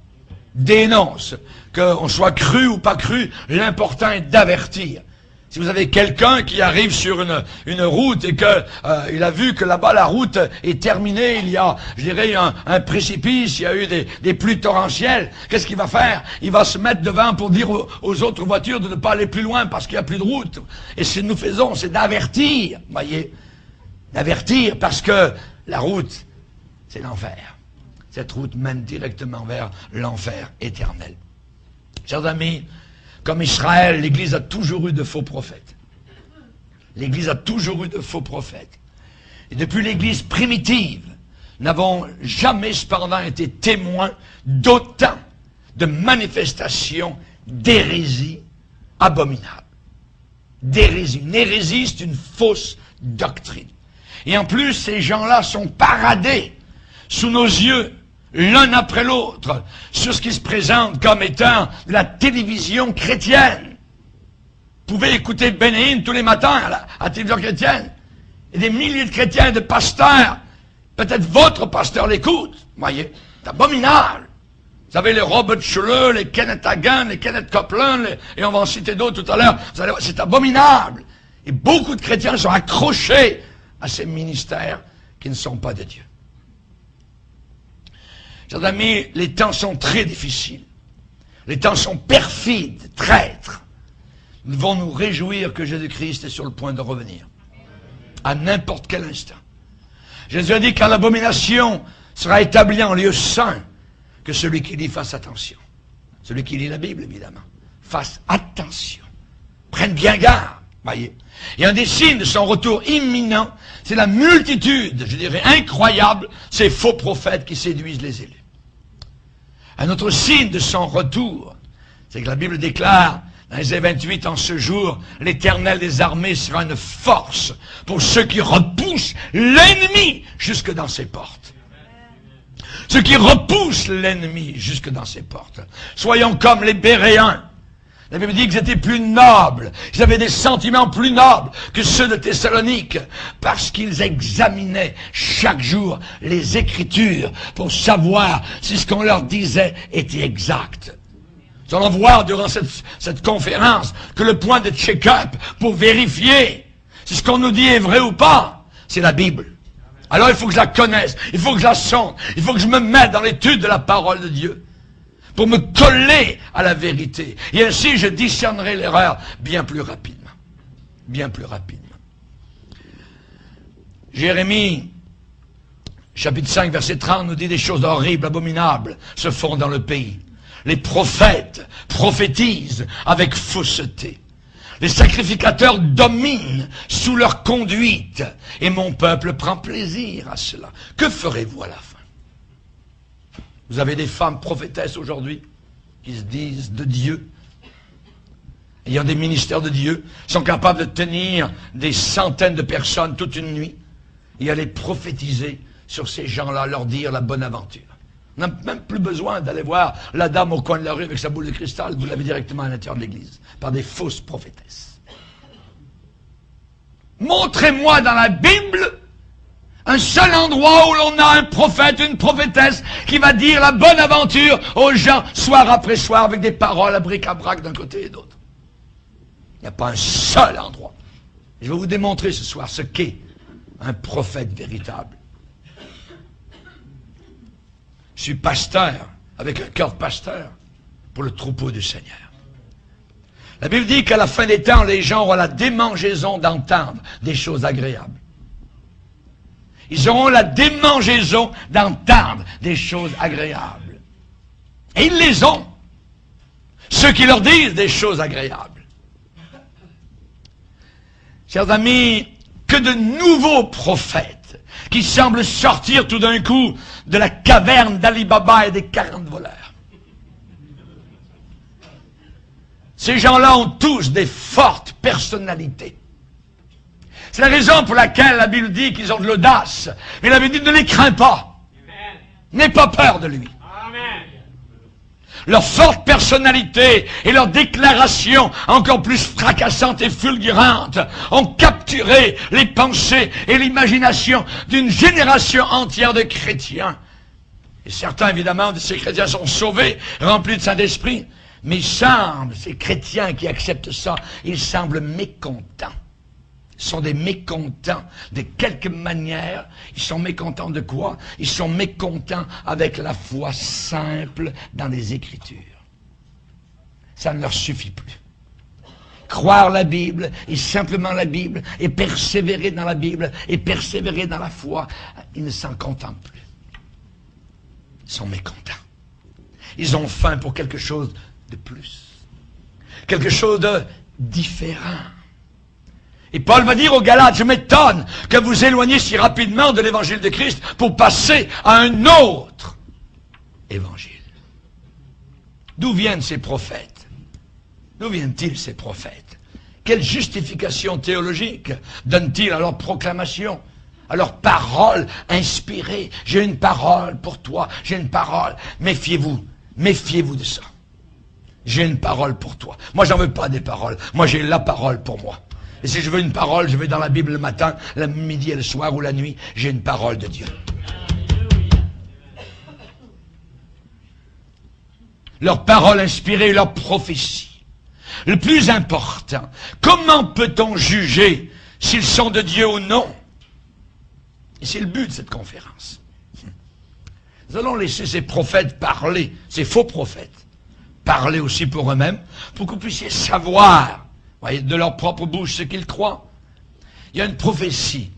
Dénonce, qu'on soit cru ou pas cru, l'important est d'avertir. Si vous avez quelqu'un qui arrive sur une route et que il a vu que là-bas la route est terminée, il y a, je dirais, un précipice, il y a eu des pluies torrentielles, qu'est-ce qu'il va faire? Il va se mettre devant pour dire aux autres voitures de ne pas aller plus loin parce qu'il n'y a plus de route. Et ce que nous faisons, c'est d'avertir, voyez, d'avertir parce que la route, c'est l'enfer. Cette route mène directement vers l'enfer éternel. Chers amis, comme Israël, l'Église a toujours eu de faux prophètes. L'Église a toujours eu de faux prophètes. Et depuis l'Église primitive, nous n'avons jamais cependant été témoins d'autant de manifestations d'hérésie abominables. d'hérésie. Une hérésie, c'est une fausse doctrine. Et en plus, ces gens-là sont paradés sous nos yeux, l'un après l'autre, sur ce qui se présente comme étant la télévision chrétienne. Vous pouvez écouter Bénéine tous les matins à la télévision chrétienne. Et des milliers de chrétiens, de pasteurs, peut-être votre pasteur l'écoute. Voyez, c'est abominable. Vous savez, les Robert Schuller, les Kenneth Hagin, les Kenneth Copeland, et on va en citer d'autres tout à l'heure. Vous allez voir, c'est abominable. Et beaucoup de chrétiens sont accrochés à ces ministères qui ne sont pas de Dieu. Chers amis, les temps sont très difficiles. Les temps sont perfides, traîtres. Nous devons nous réjouir que Jésus-Christ est sur le point de revenir. À n'importe quel instant. Jésus a dit quand l'abomination sera établie en lieu saint, que celui qui lit fasse attention. Celui qui lit la Bible, évidemment. Fasse attention. Prenne bien garde. Voyez. Et un des signes de son retour imminent, c'est la multitude, je dirais incroyable, ces faux prophètes qui séduisent les élus. Un autre signe de son retour, c'est que la Bible déclare, dans Ésaïe 28, en ce jour, l'Éternel des armées sera une force pour ceux qui repoussent l'ennemi jusque dans ses portes. Ceux qui repoussent l'ennemi jusque dans ses portes. Soyons comme les Béréens. La Bible dit qu'ils étaient plus nobles. Ils avaient des sentiments plus nobles que ceux de Thessalonique. Parce qu'ils examinaient chaque jour les Écritures pour savoir si ce qu'on leur disait était exact. Nous allons voir durant cette conférence que le point de check-up pour vérifier si ce qu'on nous dit est vrai ou pas, c'est la Bible. Alors il faut que je la connaisse, il faut que je la sonde, il faut que je me mette dans l'étude de la parole de Dieu pour me coller à la vérité. Et ainsi je discernerai l'erreur bien plus rapidement. Bien plus rapidement. Jérémie, chapitre 5, verset 30, nous dit des choses horribles, abominables se font dans le pays. Les prophètes prophétisent avec fausseté. Les sacrificateurs dominent sous leur conduite, et mon peuple prend plaisir à cela. Que ferez-vous à la fin? Vous avez des femmes prophétesses aujourd'hui qui se disent de Dieu, ayant des ministères de Dieu, sont capables de tenir des centaines de personnes toute une nuit et aller prophétiser sur ces gens-là, leur dire la bonne aventure. On n'a même plus besoin d'aller voir la dame au coin de la rue avec sa boule de cristal. Vous l'avez directement à l'intérieur de l'église, par des fausses prophétesses. Montrez-moi dans la Bible un seul endroit où l'on a un prophète, une prophétesse qui va dire la bonne aventure aux gens, soir après soir, avec des paroles à bric-à-brac d'un côté et d'autre. Il n'y a pas un seul endroit. Je vais vous démontrer ce soir ce qu'est un prophète véritable. Je suis pasteur, avec un cœur de pasteur, pour le troupeau du Seigneur. La Bible dit qu'à la fin des temps, les gens auront la démangeaison d'entendre des choses agréables. Ils auront la démangeaison d'entendre des choses agréables. Et ils les ont. Ceux qui leur disent des choses agréables. Chers amis, que de nouveaux prophètes qui semblent sortir tout d'un coup de la caverne d'Ali Baba et des 40 voleurs. Ces gens-là ont tous des fortes personnalités. C'est la raison pour laquelle la Bible dit qu'ils ont de l'audace. Mais la Bible dit ne les crains pas. N'aie pas peur de lui. Amen. Leur forte personnalité et leur déclaration encore plus fracassante et fulgurante ont capturé les pensées et l'imagination d'une génération entière de chrétiens. Et certains, évidemment, de ces chrétiens sont sauvés, remplis de Saint-Esprit. Mais il semble, ces chrétiens qui acceptent ça, ils semblent mécontents. Ils sont des mécontents de quelque manière. Ils sont mécontents de quoi? Ils sont mécontents avec la foi simple dans les Écritures. Ça ne leur suffit plus. Croire la Bible, et simplement la Bible, et persévérer dans la Bible, et persévérer dans la foi, ils ne s'en contentent plus. Ils sont mécontents. Ils ont faim pour quelque chose de plus. Quelque chose de différent. Et Paul va dire aux Galates, je m'étonne que vous éloigniez si rapidement de l'évangile de Christ pour passer à un autre évangile. D'où viennent ces prophètes? D'où viennent-ils ces prophètes Quelle justification théologique donne-t-il à leur proclamation, à leur parole inspirée? J'ai une parole pour toi, j'ai une parole. Méfiez-vous de ça. J'ai une parole pour toi. Moi, j'en veux pas des paroles. Moi, j'ai la parole pour moi. Et si je veux une parole, je vais dans la Bible le matin, le midi et le soir ou la nuit. J'ai une parole de Dieu. Leur parole inspirée, leur prophétie. Le plus important, comment peut-on juger s'ils sont de Dieu ou non? Et c'est le but de cette conférence. Nous allons laisser ces prophètes parler, ces faux prophètes, parler aussi pour eux-mêmes, pour que vous puissiez savoir, voyez, de leur propre bouche ce qu'ils croient. Il y a une prophétie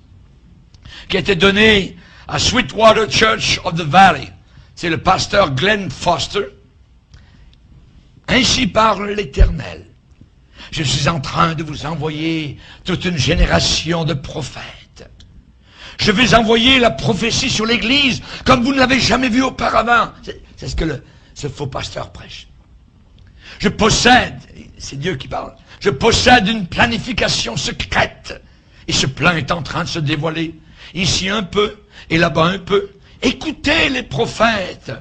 qui a été donnée à Sweetwater Church of the Valley. C'est le pasteur Glenn Foster. Ainsi parle l'Éternel. Je suis en train de vous envoyer toute une génération de prophètes. Je vais envoyer la prophétie sur l'Église comme vous ne l'avez jamais vu auparavant. C'est ce que ce faux pasteur prêche. Je possède, c'est Dieu qui parle, je possède une planification secrète. Et ce plan est en train de se dévoiler. Ici un peu, et là-bas un peu. Écoutez les prophètes.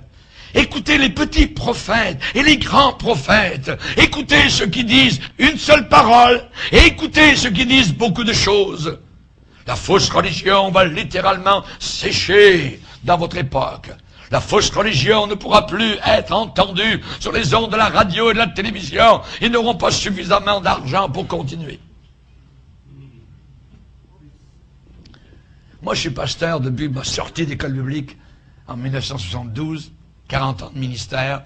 Écoutez les petits prophètes et les grands prophètes. Écoutez ceux qui disent une seule parole. Et écoutez ceux qui disent beaucoup de choses. La fausse religion va littéralement sécher dans votre époque. La fausse religion ne pourra plus être entendue sur les ondes de la radio et de la télévision. Ils n'auront pas suffisamment d'argent pour continuer. Moi, je suis pasteur depuis ma sortie d'école biblique en 1972, 40 ans de ministère.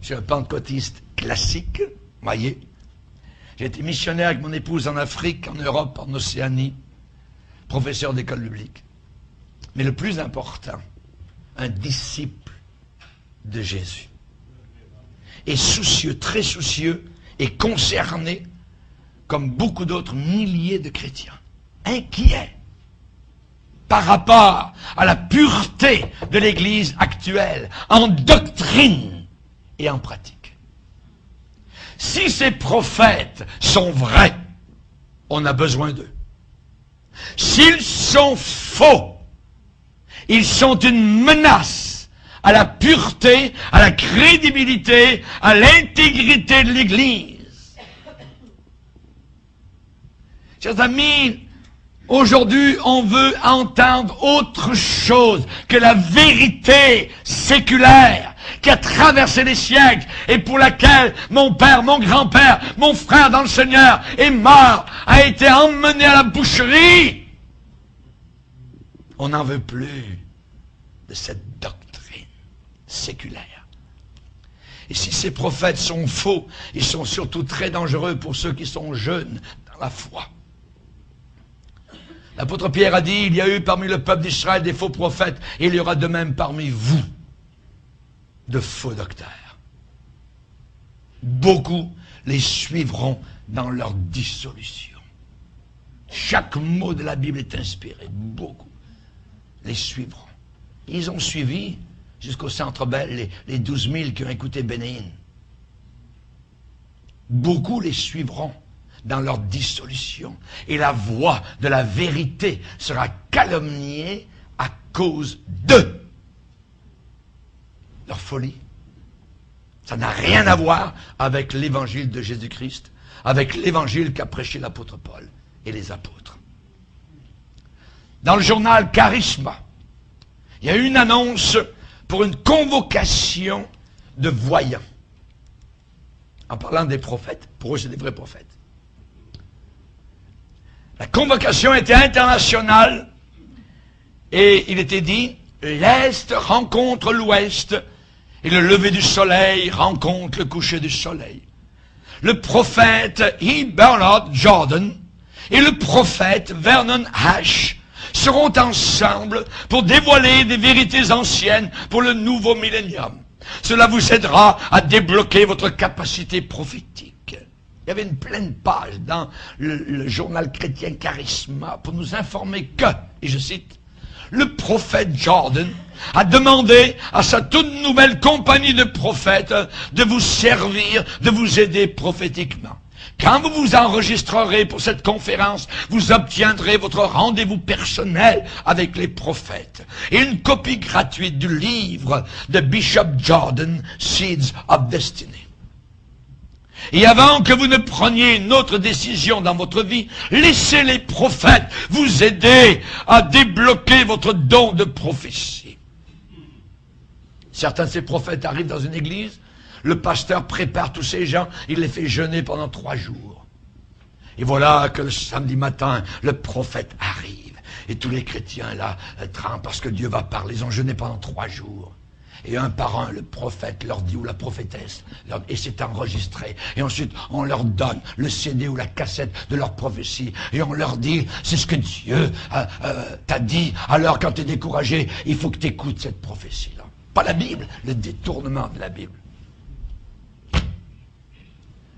Je suis un pentecôtiste classique, voyez. J'ai été missionnaire avec mon épouse en Afrique, en Europe, en Océanie, professeur d'école biblique. Mais le plus important, un disciple de Jésus. Et soucieux, très soucieux, et concerné, comme beaucoup d'autres milliers de chrétiens, inquiets par rapport à la pureté de l'Église actuelle, en doctrine et en pratique. Si ces prophètes sont vrais, on a besoin d'eux. S'ils sont faux, ils sont une menace à la pureté, à la crédibilité, à l'intégrité de l'Église. Chers amis, aujourd'hui, on veut entendre autre chose que la vérité séculaire qui a traversé les siècles et pour laquelle mon père, mon grand-père, mon frère dans le Seigneur est mort, a été emmené à la boucherie. On n'en veut plus de cette doctrine séculaire. Et si ces prophètes sont faux, ils sont surtout très dangereux pour ceux qui sont jeunes dans la foi. L'apôtre Pierre a dit, il y a eu parmi le peuple d'Israël des faux prophètes, et il y aura de même parmi vous de faux docteurs. Beaucoup les suivront dans leur dissolution. Chaque mot de la Bible est inspiré. Beaucoup les suivront. Ils ont suivi jusqu'au Centre Bell les 12 000 qui ont écouté Bénéine. Beaucoup les suivront dans leur dissolution. Et la voix de la vérité sera calomniée à cause d'eux. Leur folie. Ça n'a rien à voir avec l'évangile de Jésus-Christ, avec l'évangile qu'a prêché l'apôtre Paul et les apôtres. Dans le journal Charisma, il y a eu une annonce pour une convocation de voyants. En parlant des prophètes, pour eux c'est des vrais prophètes. La convocation était internationale et il était dit, l'Est rencontre l'Ouest et le lever du soleil rencontre le coucher du soleil. Le prophète E. Bernard Jordan et le prophète Vernon Hash seront ensemble pour dévoiler des vérités anciennes pour le nouveau millénium. Cela vous aidera à débloquer votre capacité prophétique. Il y avait une pleine page dans le journal chrétien Charisma pour nous informer que, et je cite, le prophète Jordan a demandé à sa toute nouvelle compagnie de prophètes de vous servir, de vous aider prophétiquement. Quand vous vous enregistrerez pour cette conférence, vous obtiendrez votre rendez-vous personnel avec les prophètes et une copie gratuite du livre de Bishop Jordan, Seeds of Destiny. Et avant que vous ne preniez une autre décision dans votre vie, laissez les prophètes vous aider à débloquer votre don de prophétie. Certains de ces prophètes arrivent dans une église, le pasteur prépare tous ces gens, il les fait jeûner pendant 3 jours. Et voilà que le samedi matin, le prophète arrive. Et tous les chrétiens là tremblent parce que Dieu va parler. Ils ont jeûné pendant 3 jours. Et un par un, le prophète leur dit, ou la prophétesse, et c'est enregistré. Et ensuite, on leur donne le CD ou la cassette de leur prophétie. Et on leur dit, c'est ce que Dieu t'a dit. Alors, quand tu es découragé, il faut que tu écoutes cette prophétie-là. Pas la Bible, le détournement de la Bible.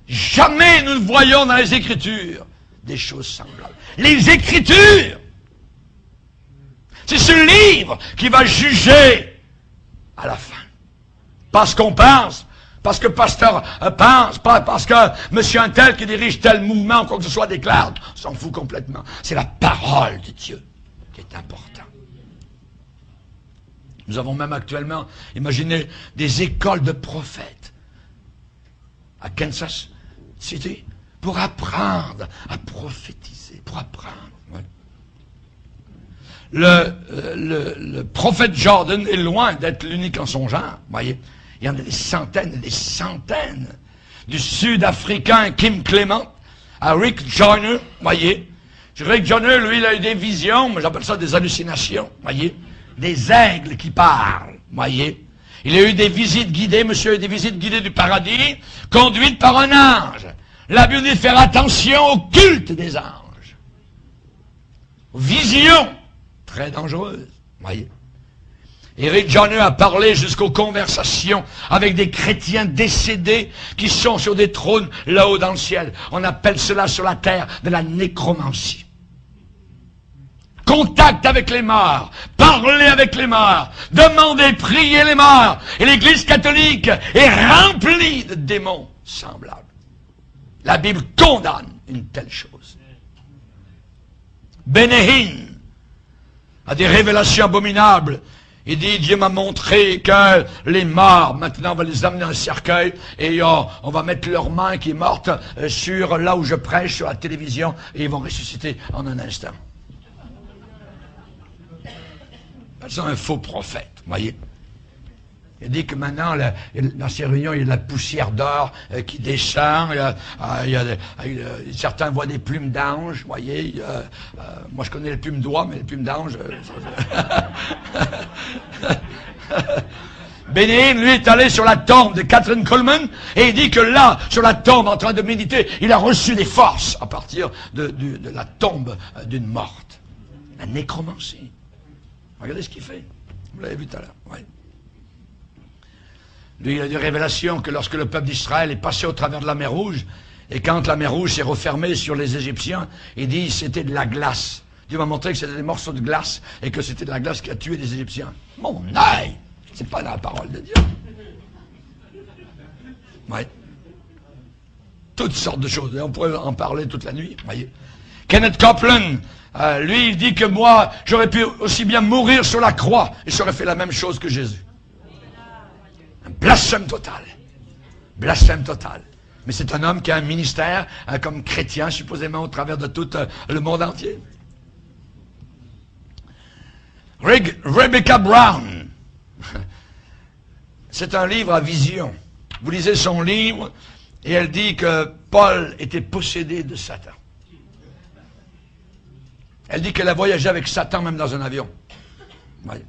Jamais nous ne voyons dans les Écritures des choses semblables. Les Écritures, c'est ce livre qui va juger à la fin. Parce qu'on pense, parce que pasteur pense, pas parce que monsieur un tel qui dirige tel mouvement ou quoi que ce soit déclare, on s'en fout complètement. C'est la parole de Dieu qui est importante. Nous avons même actuellement, imaginez, des écoles de prophètes à Kansas City pour apprendre à prophétiser, pour apprendre. Ouais. Le prophète Jordan est loin d'être l'unique en son genre, voyez. Il y en a des centaines et des centaines. Du Sud-Africain Kim Clement à Rick Joyner, voyez. Rick Joyner, lui, il a eu des visions, mais j'appelle ça des hallucinations, voyez. Des aigles qui parlent, voyez. Il a eu des visites guidées, monsieur, des visites guidées du paradis, conduites par un ange. La Bible dit de faire attention au culte des anges. Aux visions très dangereuses, voyez. Eric Joyner a parlé jusqu'aux conversations avec des chrétiens décédés qui sont sur des trônes là-haut dans le ciel. On appelle cela sur la terre de la nécromancie. Contact avec les morts, parler avec les morts, demander, prier les morts. Et l'Église catholique est remplie de démons semblables. La Bible condamne une telle chose. Benehin a des révélations abominables. Il dit, Dieu m'a montré que les morts, maintenant on va les amener dans un cercueil et on va mettre leur main qui est morte sur là où je prêche, sur la télévision, et ils vont ressusciter en un instant. C'est un faux prophète, vous voyez. Il dit que maintenant, dans ces réunions, il y a de la poussière d'or qui descend, certains voient des plumes d'ange, vous voyez. Moi, je connais les plumes d'oie, mais les plumes d'ange... Benin, lui, est allé sur la tombe de Catherine Coleman, et il dit que là, sur la tombe, en train de méditer, il a reçu des forces à partir de la tombe d'une morte. La nécromancie. Regardez ce qu'il fait. Vous l'avez vu tout à l'heure. Ouais. Lui, il a des révélations que lorsque le peuple d'Israël est passé au travers de la mer Rouge, et quand la mer Rouge s'est refermée sur les Égyptiens, il dit que c'était de la glace. Dieu m'a montré que c'était des morceaux de glace, et que c'était de la glace qui a tué les Égyptiens. Mon œil! C'est pas dans la parole de Dieu. Ouais. Toutes sortes de choses. Et on pourrait en parler toute la nuit. Voyez. Kenneth Copeland, lui, il dit que moi, j'aurais pu aussi bien mourir sur la croix, et j'aurais fait la même chose que Jésus. Un blasphème total. Blasphème total. Mais c'est un homme qui a un ministère comme chrétien, supposément au travers de tout le monde entier. Rebecca Brown. C'est un livre à vision. Vous lisez son livre et elle dit que Paul était possédé de Satan. Elle dit qu'elle a voyagé avec Satan même dans un avion. Ouais.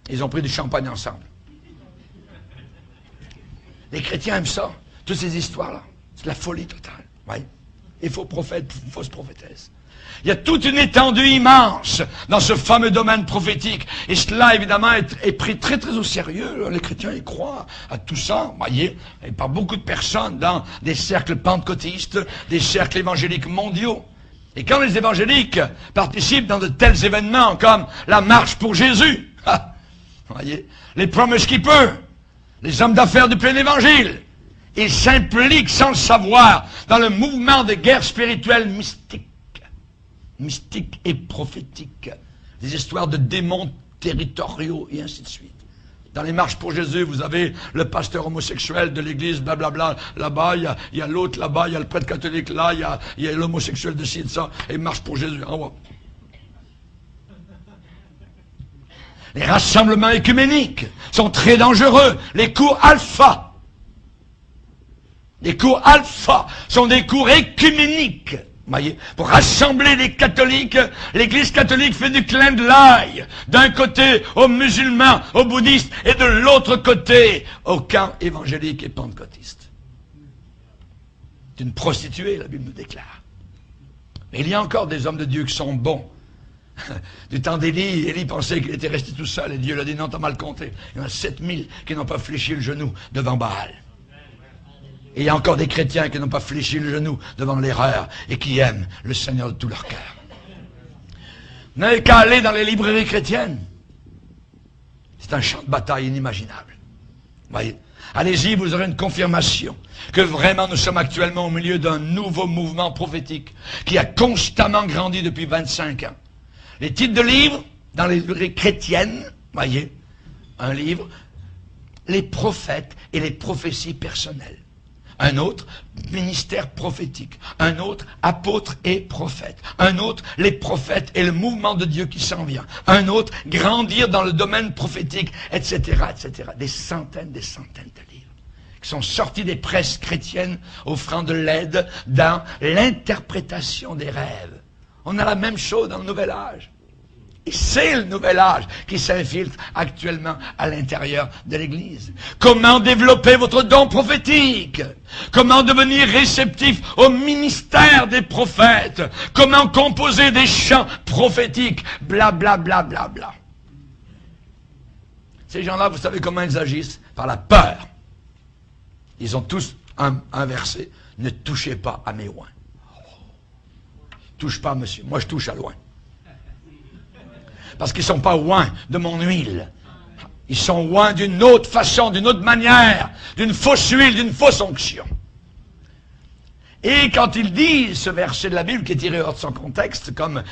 Ils ont pris du champagne ensemble. Les chrétiens aiment ça, toutes ces histoires-là. C'est de la folie totale. Ouais. Et faux prophètes, fausses prophétesses. Il y a toute une étendue immense dans ce fameux domaine prophétique. Et cela, évidemment, est pris très, très au sérieux. Les chrétiens y croient à tout ça, vous voyez, et par beaucoup de personnes dans des cercles pentecôtistes, des cercles évangéliques mondiaux. Et quand les évangéliques participent dans de tels événements comme la marche pour Jésus, vous voyez, les Promise Keepers, les hommes d'affaires du plein évangile, il s'implique sans le savoir dans le mouvement de guerre spirituelle mystique et prophétique. Des histoires de démons territoriaux et ainsi de suite. Dans les marches pour Jésus, vous avez le pasteur homosexuel de l'église, blablabla, là-bas, il y a l'autre là-bas, il y a le prêtre catholique là, il y a l'homosexuel de ci et de ça, et marche pour Jésus en haut. Les rassemblements écuméniques sont très dangereux. Les cours alpha. Les cours alpha sont des cours écuméniques. Voyez, pour rassembler les catholiques, l'église catholique fait du clin de l'œil. D'un côté aux musulmans, aux bouddhistes, et de l'autre côté au camp évangélique et pentecôtiste. C'est une prostituée, la Bible nous déclare. Mais il y a encore des hommes de Dieu qui sont bons. Du temps d'Élie, Élie pensait qu'il était resté tout seul, et Dieu lui a dit non, t'as mal compté. Il y en a 7000 qui n'ont pas fléchi le genou devant Baal. Et il y a encore des chrétiens qui n'ont pas fléchi le genou devant l'erreur et qui aiment le Seigneur de tout leur cœur. Vous n'avez qu'à aller dans les librairies chrétiennes. C'est un champ de bataille inimaginable. Voyez, allez-y, vous aurez une confirmation que vraiment nous sommes actuellement au milieu d'un nouveau mouvement prophétique qui a constamment grandi depuis 25 ans. Les titres de livres dans les librairies chrétiennes, voyez, un livre, les prophètes et les prophéties personnelles. Un autre, ministère prophétique. Un autre, apôtres et prophètes. Un autre, les prophètes et le mouvement de Dieu qui s'en vient. Un autre, grandir dans le domaine prophétique, etc., etc. Des centaines de livres qui sont sortis des presses chrétiennes offrant de l'aide dans l'interprétation des rêves. On a la même chose dans le Nouvel Âge. Et c'est le Nouvel Âge qui s'infiltre actuellement à l'intérieur de l'Église. Comment développer votre don prophétique? Comment devenir réceptif au ministère des prophètes? Comment composer des chants prophétiques? Bla bla bla bla bla. Ces gens-là, vous savez comment ils agissent? Par la peur. Ils ont tous un verset. Ne touchez pas à mes oins. Touche pas, monsieur. Moi, je touche à loin. Parce qu'ils ne sont pas oints de mon huile. Ils sont oints d'une autre façon, d'une autre manière, d'une fausse huile, d'une fausse onction. Et quand ils disent ce verset de la Bible qui est tiré hors de son contexte, comme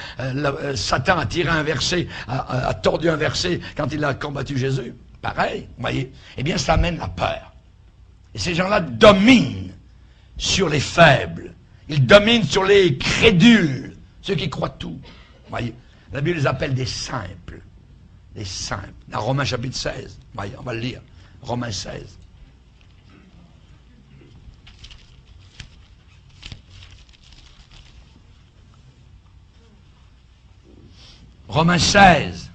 Satan a tiré un verset, a tordu un verset quand il a combattu Jésus, pareil, vous voyez, eh bien ça amène la peur. Et ces gens-là dominent sur les faibles. Ils dominent sur les crédules, ceux qui croient tout. Vous voyez. La Bible les appelle des simples. Des simples. Dans Romains chapitre 16. Voyez, on va le lire. Romains 16. Romains 16.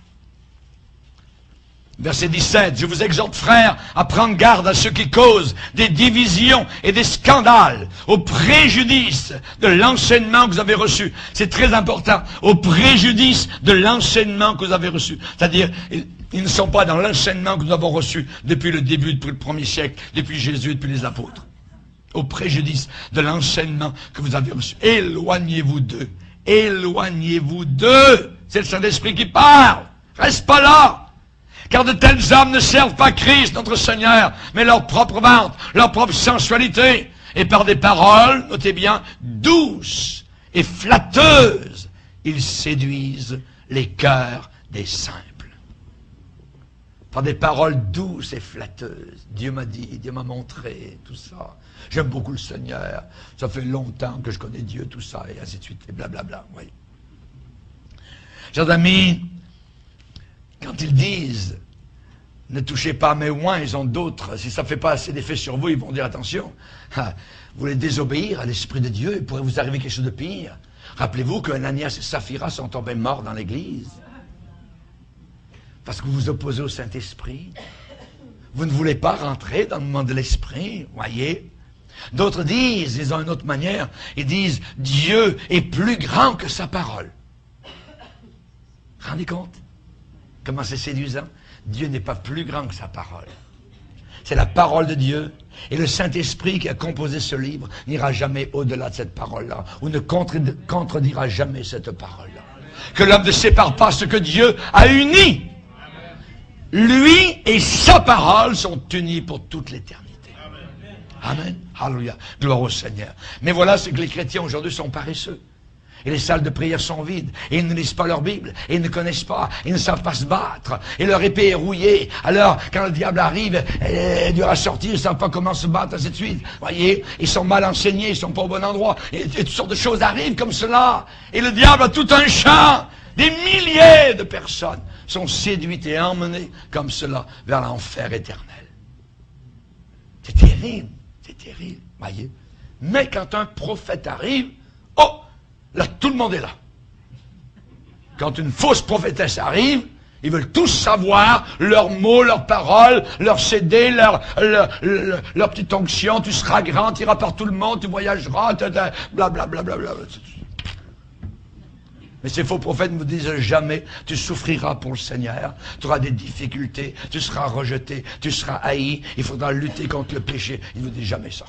Verset 17, je vous exhorte, frères, à prendre garde à ceux qui causent des divisions et des scandales, au préjudice de l'enseignement que vous avez reçu. C'est très important, au préjudice de l'enseignement que vous avez reçu. C'est-à-dire, ils ne sont pas dans l'enseignement que nous avons reçu depuis le début, depuis le premier siècle, depuis Jésus, depuis les apôtres. Au préjudice de l'enseignement que vous avez reçu. Éloignez-vous d'eux. Éloignez-vous d'eux. C'est le Saint-Esprit qui parle. Reste pas là. Car de tels hommes ne servent pas Christ, notre Seigneur, mais leur propre ventre, leur propre sensualité, et par des paroles, notez bien, douces et flatteuses, ils séduisent les cœurs des simples. Par des paroles douces et flatteuses. Dieu m'a dit, Dieu m'a montré, tout ça. J'aime beaucoup le Seigneur, ça fait longtemps que je connais Dieu, tout ça, et ainsi de suite, et blablabla, oui. Chers amis, quand ils disent « Ne touchez pas à mes oins », ils ont d'autres. Si ça ne fait pas assez d'effet sur vous, ils vont dire « Attention, vous voulez désobéir à l'Esprit de Dieu, il pourrait vous arriver quelque chose de pire. » Rappelez-vous qu'Ananias et Saphira sont tombés morts dans l'Église. Parce que vous vous opposez au Saint-Esprit. Vous ne voulez pas rentrer dans le monde de l'Esprit, voyez. D'autres disent, ils ont une autre manière, ils disent « Dieu est plus grand que sa parole ». Rendez compte? Comment c'est séduisant? Dieu n'est pas plus grand que sa parole. C'est la parole de Dieu. Et le Saint-Esprit qui a composé ce livre n'ira jamais au-delà de cette parole-là, ou ne contredira jamais cette parole-là. Que l'homme ne sépare pas ce que Dieu a uni. Lui et sa parole sont unis pour toute l'éternité. Amen. Alléluia. Gloire au Seigneur. Mais voilà, c'est que les chrétiens aujourd'hui sont paresseux. Et les salles de prière sont vides. Et ils ne lisent pas leur Bible. Et ils ne connaissent pas. Ils ne savent pas se battre. Et leur épée est rouillée. Alors, quand le diable arrive, elle est dure à sortir. Ils ne savent pas comment se battre, ainsi de suite. Voyez, ils sont mal enseignés. Ils sont pas au bon endroit. Et toutes sortes de choses arrivent comme cela. Et le diable a tout un champ. Des milliers de personnes sont séduites et emmenées comme cela vers l'enfer éternel. C'est terrible. C'est terrible. Voyez. Mais quand un prophète arrive, oh! Là, tout le monde est là. Quand une fausse prophétesse arrive, ils veulent tous savoir leurs mots, leurs paroles, leurs CD, leur petite onction. Tu seras grand, tu iras par tout le monde, tu voyageras, blablabla. Mais ces faux prophètes ne vous disent jamais, tu souffriras pour le Seigneur, tu auras des difficultés, tu seras rejeté, tu seras haï, il faudra lutter contre le péché. Ils ne vous disent jamais ça.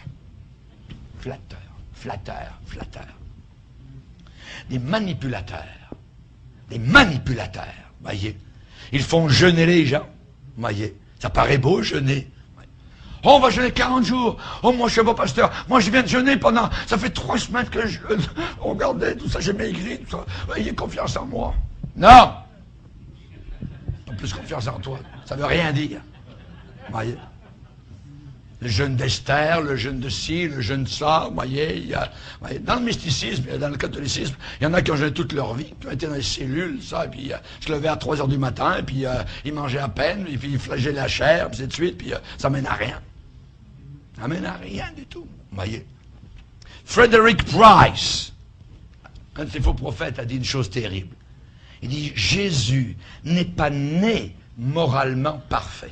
Flatteur, flatteur, flatteur. Des manipulateurs, voyez. Ils font jeûner les gens, voyez. Ça paraît beau, jeûner. Oh, on va jeûner 40 jours. Oh, moi, je suis pas pasteur. Moi, je viens de jeûner pendant... Ça fait 3 semaines que je jeûne. Regardez, tout ça, j'ai maigri, tout ça. Ayez confiance en moi. Non. Pas plus confiance en toi. Ça veut rien dire. Voyez. Le jeûne d'Esther, le jeûne de ci, le jeûne de ça, voyez, dans le mysticisme, dans le catholicisme, il y en a qui ont jeûné toute leur vie, qui ont été dans les cellules, ça, et puis se levaient à 3 heures du matin, et puis ils mangeaient à peine, et puis ils flagellaient la chair, puis ainsi de suite, puis ça mène à rien. Ça mène à rien du tout, voyez. Frederick Price, un de ces faux prophètes, a dit une chose terrible. Il dit, Jésus n'est pas né moralement parfait.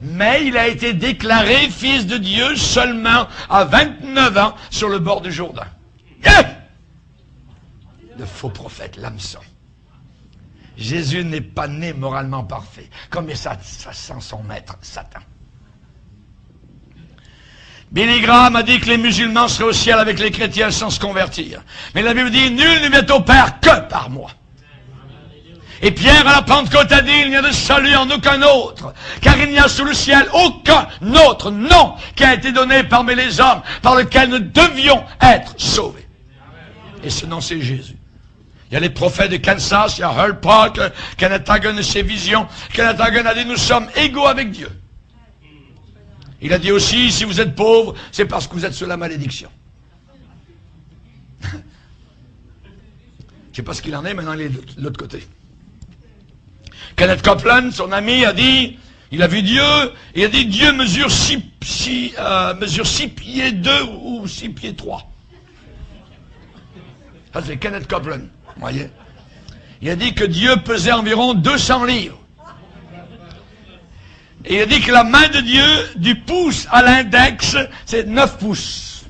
Mais il a été déclaré fils de Dieu seulement à 29 ans sur le bord du Jourdain. Le faux prophète, l'hameçon. Jésus n'est pas né moralement parfait. Comme ça sent son maître, Satan. Billy Graham a dit que les musulmans seraient au ciel avec les chrétiens sans se convertir. Mais la Bible dit, nul ne vient au Père que par moi. Et Pierre à la Pentecôte a dit, il n'y a de salut en aucun autre, car il n'y a sous le ciel aucun autre nom qui a été donné parmi les hommes, par lequel nous devions être sauvés. Et ce nom, c'est Jésus. Il y a les prophètes de Kansas, il y a Earl Park, Kenneth Hagin et ses visions. Kenneth Hagin a dit, nous sommes égaux avec Dieu. Il a dit aussi, si vous êtes pauvre, c'est parce que vous êtes sous la malédiction. Je ne sais pas ce qu'il en est, maintenant il est de l'autre côté. Kenneth Copeland, son ami, a dit, il a vu Dieu, et il a dit, Dieu mesure 6 pieds 2 ou 6 pieds 3. Ça, c'est Kenneth Copeland, vous voyez. Il a dit que Dieu pesait environ 200 livres. Et il a dit que la main de Dieu, du pouce à l'index, c'est 9 pouces.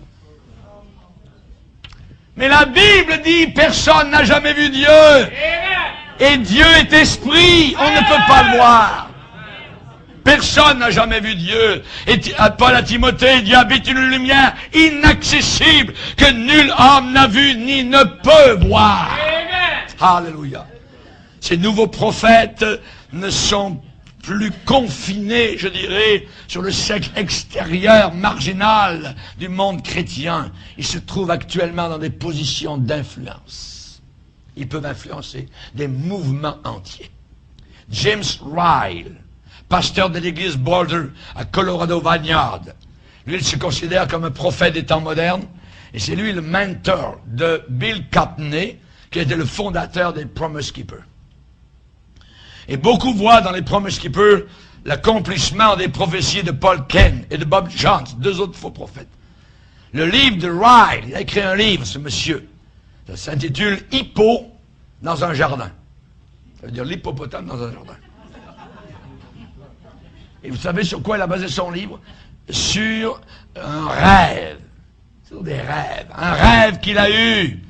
Mais la Bible dit, personne n'a jamais vu Dieu. Et Dieu est esprit, on ne peut pas le voir. Personne n'a jamais vu Dieu. Et Paul à Timothée, Dieu habite une lumière inaccessible que nul homme n'a vu ni ne peut voir. Alléluia. Ces nouveaux prophètes ne sont plus confinés, je dirais, sur le cercle extérieur marginal du monde chrétien. Ils se trouvent actuellement dans des positions d'influence. Ils peuvent influencer des mouvements entiers. James Ryle, pasteur de l'église Boulder à Colorado Vineyard, lui, il se considère comme un prophète des temps modernes, et c'est lui le mentor de Bill Capney, qui était le fondateur des Promise Keepers. Et beaucoup voient dans les Promise Keepers l'accomplissement des prophéties de Paul Ken et de Bob Jones, 2 autres faux prophètes. Le livre de Ryle, il a écrit un livre, ce monsieur. Ça s'intitule « Hippo dans un jardin ». Ça veut dire l'hippopotame dans un jardin. Et vous savez sur quoi il a basé son livre? Sur un rêve. Sur des rêves. Un rêve qu'il a eu.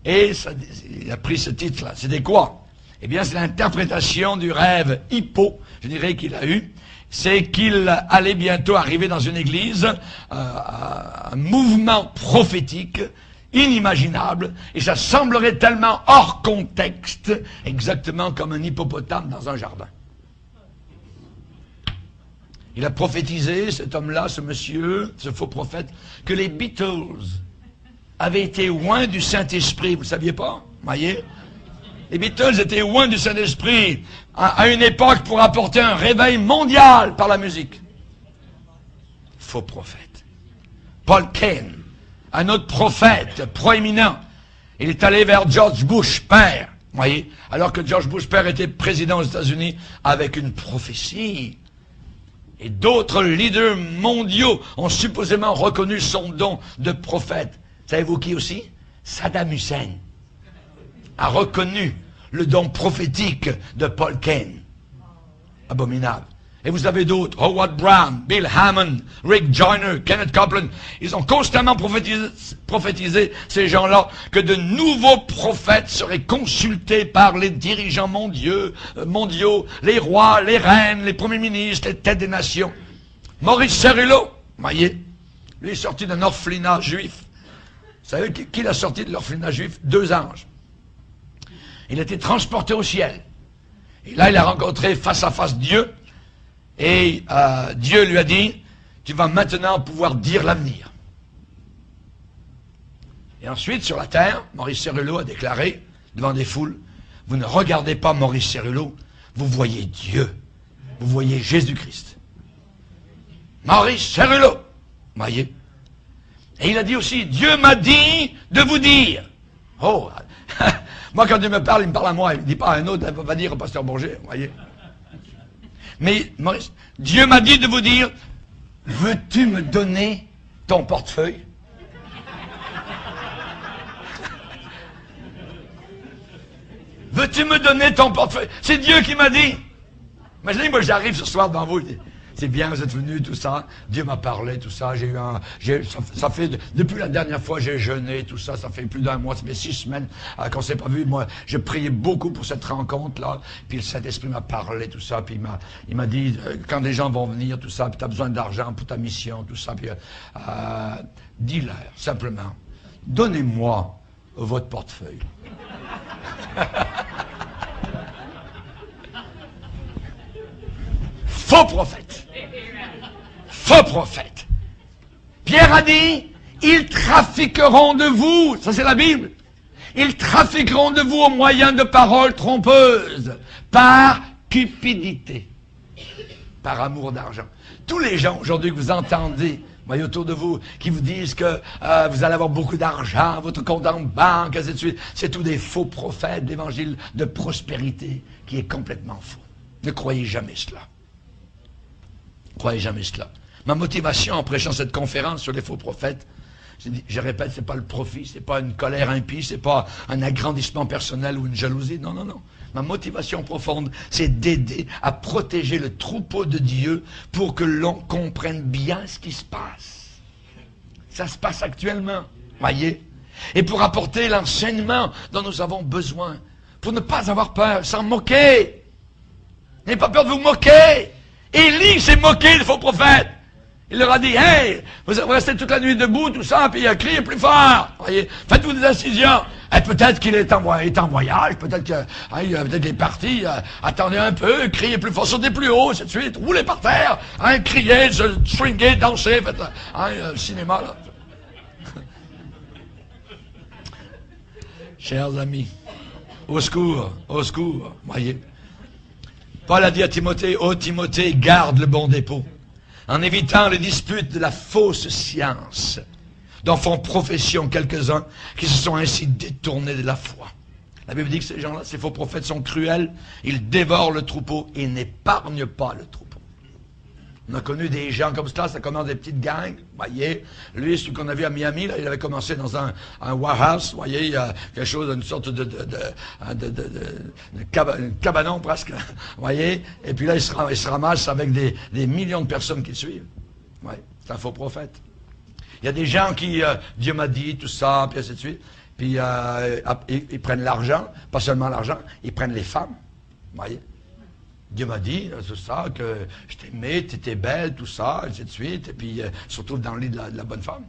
Et ça, il a pris ce titre-là. C'était quoi? Eh bien, c'est l'interprétation du rêve hippo, je dirais, qu'il a eu. C'est qu'il allait bientôt arriver dans une église, un mouvement prophétique inimaginable, et ça semblerait tellement hors contexte, exactement comme un hippopotame dans un jardin. Il a prophétisé, cet homme-là, ce monsieur, ce faux prophète, que les Beatles avaient été oints du Saint-Esprit. Vous ne saviez pas? Voyez? Les Beatles étaient oints du Saint-Esprit à une époque pour apporter un réveil mondial par la musique. Faux prophète. Paul Cain, un autre prophète proéminent, il est allé vers George Bush, père, voyez, alors que George Bush, père, était président aux États-Unis avec une prophétie. Et d'autres leaders mondiaux ont supposément reconnu son don de prophète. Savez-vous qui aussi? Saddam Hussein a reconnu le don prophétique de Paul Cain. Abominable. Et vous avez d'autres, Howard Brown, Bill Hammond, Rick Joyner, Kenneth Copeland. Ils ont constamment prophétisé, ces gens-là, que de nouveaux prophètes seraient consultés par les dirigeants mondiaux, les rois, les reines, les premiers ministres, les têtes des nations. Maurice Cerullo, voyez, lui est sorti d'un orphelinat juif. Vous savez qui l'a sorti de l'orphelinat juif? 2 anges. Il a été transporté au ciel. Et là, il a rencontré face à face Dieu. Et Dieu lui a dit, tu vas maintenant pouvoir dire l'avenir. Et ensuite, sur la terre, Maurice Cerullo a déclaré, devant des foules, vous ne regardez pas Maurice Cerullo, vous voyez Dieu. Vous voyez Jésus-Christ. Maurice Cerullo, voyez. Et il a dit aussi, Dieu m'a dit de vous dire. Oh, moi quand Dieu me parle, il me parle à moi, il ne dit pas à un autre, il ne va pas dire au pasteur Bourget, voyez. Mais Maurice, Dieu m'a dit de vous dire, veux-tu me donner ton portefeuille? Veux-tu me donner ton portefeuille? C'est Dieu qui m'a dit. Imaginez, moi j'arrive ce soir devant vous, c'est bien, vous êtes venus, tout ça. Dieu m'a parlé, tout ça. Ça fait, depuis la dernière fois, j'ai jeûné, tout ça. Ça fait plus d'1 mois, ça fait 6 semaines qu'on s'est pas vu. Moi, je priais beaucoup pour cette rencontre-là. Puis le Saint-Esprit m'a parlé, tout ça. Puis il m'a dit, quand des gens vont venir, tout ça, puis tu as besoin d'argent pour ta mission, tout ça. Puis dis-leur, simplement, donnez-moi votre portefeuille. Faux prophète. Faux prophète. Pierre a dit, ils trafiqueront de vous, ça c'est la Bible, ils trafiqueront de vous au moyen de paroles trompeuses, par cupidité, par amour d'argent. Tous les gens aujourd'hui que vous entendez, voyez autour de vous, qui vous disent que vous allez avoir beaucoup d'argent, votre compte en banque, ainsi de suite, c'est tous des faux prophètes d'évangile de prospérité qui est complètement faux. Ne croyez jamais cela. Ne croyez jamais cela. Ma motivation en prêchant cette conférence sur les faux prophètes, je répète, c'est pas le profit, c'est pas une colère impie, c'est pas un agrandissement personnel ou une jalousie, non, non, non. Ma motivation profonde, c'est d'aider à protéger le troupeau de Dieu pour que l'on comprenne bien ce qui se passe. Ça se passe actuellement, voyez. Et pour apporter l'enseignement dont nous avons besoin, pour ne pas avoir peur, s'en moquer. N'ayez pas peur de vous moquer. Élie s'est moqué des faux prophètes. Il leur a dit, hey, vous restez toute la nuit debout, tout ça, puis il a crié plus fort. Voyez, faites-vous des incisions. Et peut-être qu'il est en voyage, peut-être qu'il est parti, attendez un peu, criez plus fort, sautez plus haut, c'est de suite, roulez par terre, criez, swingez, dansez, faites le cinéma, là. Chers amis, au secours, voyez. Paul a dit à Timothée, ô Timothée, garde le bon dépôt, en évitant les disputes de la fausse science, dont font profession quelques-uns qui se sont ainsi détournés de la foi. La Bible dit que ces gens-là, ces faux prophètes sont cruels, ils dévorent le troupeau et n'épargnent pas le troupeau. On a connu des gens comme cela, ça commence des petites gangs, voyez. Lui, celui qu'on a vu à Miami, là, il avait commencé dans un warehouse, voyez, quelque chose, une sorte de cabanon presque, voyez. Et puis là, il se ramasse avec des millions de personnes qui le suivent. Ouais, c'est un faux prophète. Il y a des gens qui, Dieu m'a dit, tout ça, puis ainsi de suite. Puis ils prennent l'argent, pas seulement l'argent, ils prennent les femmes, voyez. Dieu m'a dit, c'est ça, que je t'aimais, tu étais belle, tout ça, ainsi de suite, et puis surtout dans le lit de la bonne femme.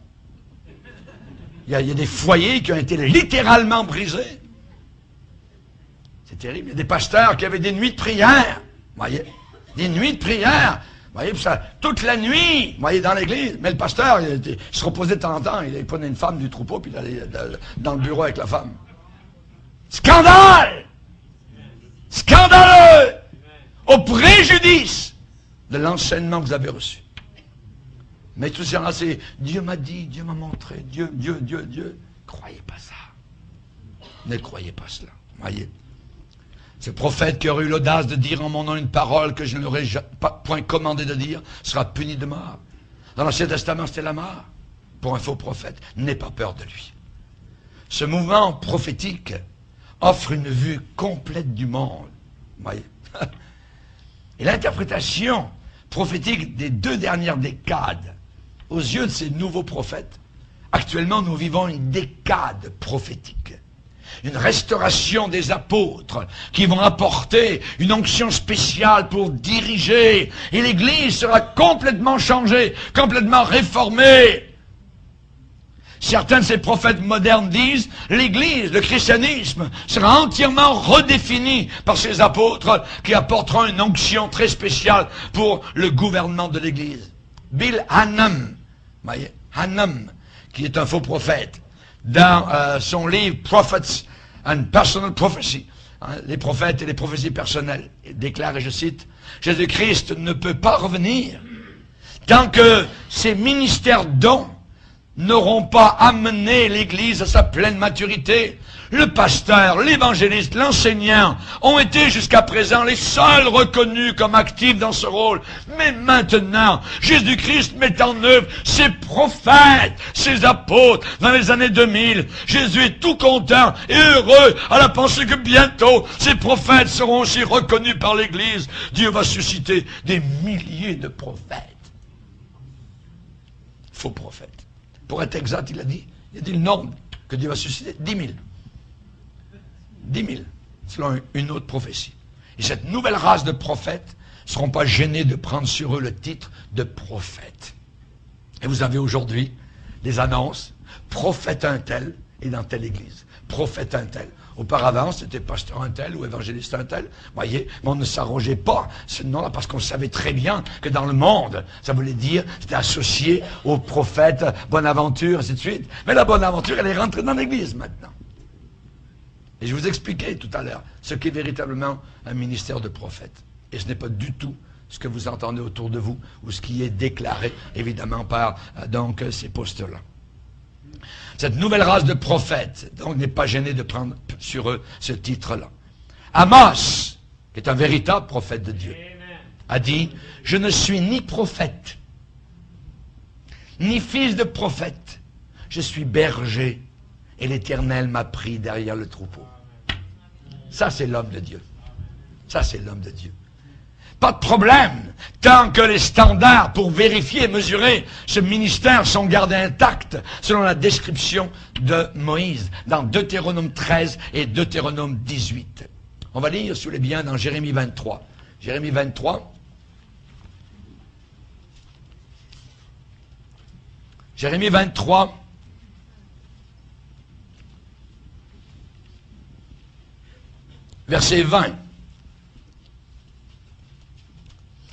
Il y a des foyers qui ont été littéralement brisés. C'est terrible. Il y a des pasteurs qui avaient des nuits de prière, voyez, des nuits de prière Vous voyez, puis ça, toute la nuit, vous voyez, dans l'église. Mais le pasteur, il se reposait de temps en temps, il prenait une femme du troupeau, puis il allait dans le bureau avec la femme. Scandale! Scandaleux! Au préjudice de l'enseignement que vous avez reçu. Mais tout ça, c'est Dieu m'a dit, Dieu m'a montré, Dieu. Croyez pas ça. Ne croyez pas cela. Voyez. Ce prophète qui aurait eu l'audace de dire en mon nom une parole que je ne l'aurais point commandé de dire sera puni de mort. Dans l'Ancien Testament, c'était la mort pour un faux prophète. N'aie pas peur de lui. Ce mouvement prophétique offre une vue complète du monde. Voyez. Et l'interprétation prophétique des 2 dernières décades, aux yeux de ces nouveaux prophètes, actuellement nous vivons une décade prophétique. Une restauration des apôtres qui vont apporter une onction spéciale pour diriger. Et l'Église sera complètement changée, complètement réformée. Certains de ces prophètes modernes disent l'Église, le christianisme, sera entièrement redéfini par ces apôtres qui apporteront une onction très spéciale pour le gouvernement de l'Église. Bill Hannam, voyez, Hannam, qui est un faux prophète, dans son livre Prophets and Personal Prophecy, les prophètes et les prophéties personnelles, il déclare, et je cite, Jésus-Christ ne peut pas revenir tant que ses ministères dons n'auront pas amené l'Église à sa pleine maturité. Le pasteur, l'évangéliste, l'enseignant ont été jusqu'à présent les seuls reconnus comme actifs dans ce rôle. Mais maintenant, Jésus-Christ met en œuvre ses prophètes, ses apôtres dans les années 2000. Jésus est tout content et heureux à la pensée que bientôt ces prophètes seront aussi reconnus par l'Église. Dieu va susciter des milliers de prophètes. Faux prophètes. Pour être exact, il a dit le nombre que Dieu va susciter, 10 000. 10 000, selon une autre prophétie. Et cette nouvelle race de prophètes ne seront pas gênés de prendre sur eux le titre de prophète. Et vous avez aujourd'hui des annonces, prophète un tel et dans telle église, prophète un tel. Auparavant, c'était pasteur un tel ou évangéliste un tel. Voyez, mais on ne s'arrogeait pas ce nom-là parce qu'on savait très bien que dans le monde, ça voulait dire, c'était associé au prophète Bonaventure, ainsi de suite. Mais la Bonaventure, elle est rentrée dans l'église maintenant. Et je vous expliquais tout à l'heure ce qu'est véritablement un ministère de prophète. Et ce n'est pas du tout ce que vous entendez autour de vous ou ce qui est déclaré, évidemment, par donc ces postes-là. Cette nouvelle race de prophètes, donc, n'est pas gênée de prendre sur eux ce titre-là. Amos, qui est un véritable prophète de Dieu, a dit, « Je ne suis ni prophète, ni fils de prophète, je suis berger, et l'Éternel m'a pris derrière le troupeau. » Ça, c'est l'homme de Dieu. Ça, c'est l'homme de Dieu. Pas de problème, tant que les standards pour vérifier et mesurer ce ministère sont gardés intacts, selon la description de Moïse, dans Deutéronome 13 et Deutéronome 18. On va lire, si vous voulez bien, dans Jérémie 23. Jérémie 23. Jérémie 23. Verset 20.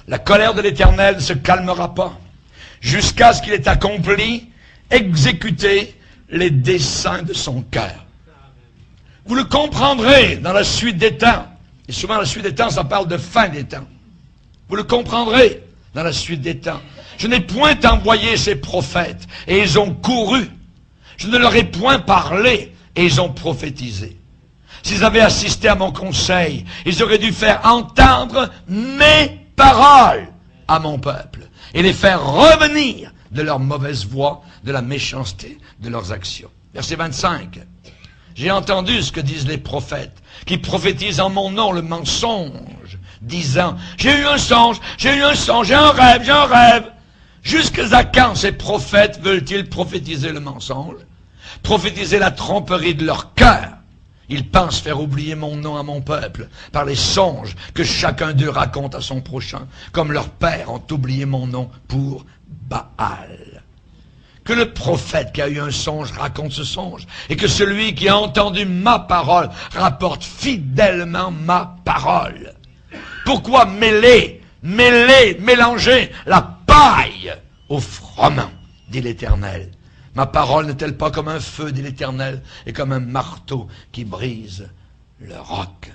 La colère de l'Éternel ne se calmera pas jusqu'à ce qu'il ait accompli, exécuté les desseins de son cœur. Vous le comprendrez dans la suite des temps. Et souvent, la suite des temps, ça parle de fin des temps. Vous le comprendrez dans la suite des temps. Je n'ai point envoyé ces prophètes, et ils ont couru. Je ne leur ai point parlé, et ils ont prophétisé. S'ils avaient assisté à mon conseil, ils auraient dû faire entendre mes paroles à mon peuple, et les faire revenir de leur mauvaise voie, de la méchanceté de leurs actions. Verset 25. J'ai entendu ce que disent les prophètes, qui prophétisent en mon nom le mensonge, disant, j'ai eu un songe, j'ai un rêve. Jusqu'à quand ces prophètes veulent-ils prophétiser le mensonge? Prophétiser la tromperie de leur cœur. Ils pensent faire oublier mon nom à mon peuple par les songes que chacun d'eux raconte à son prochain, comme leurs pères ont oublié mon nom pour Baal. Que le prophète qui a eu un songe raconte ce songe, et que celui qui a entendu ma parole rapporte fidèlement ma parole. Pourquoi mêler mêler, mélanger la paille au froment, dit l'Éternel. Ma parole n'est-elle pas comme un feu, dit l'Éternel, et comme un marteau qui brise le roc?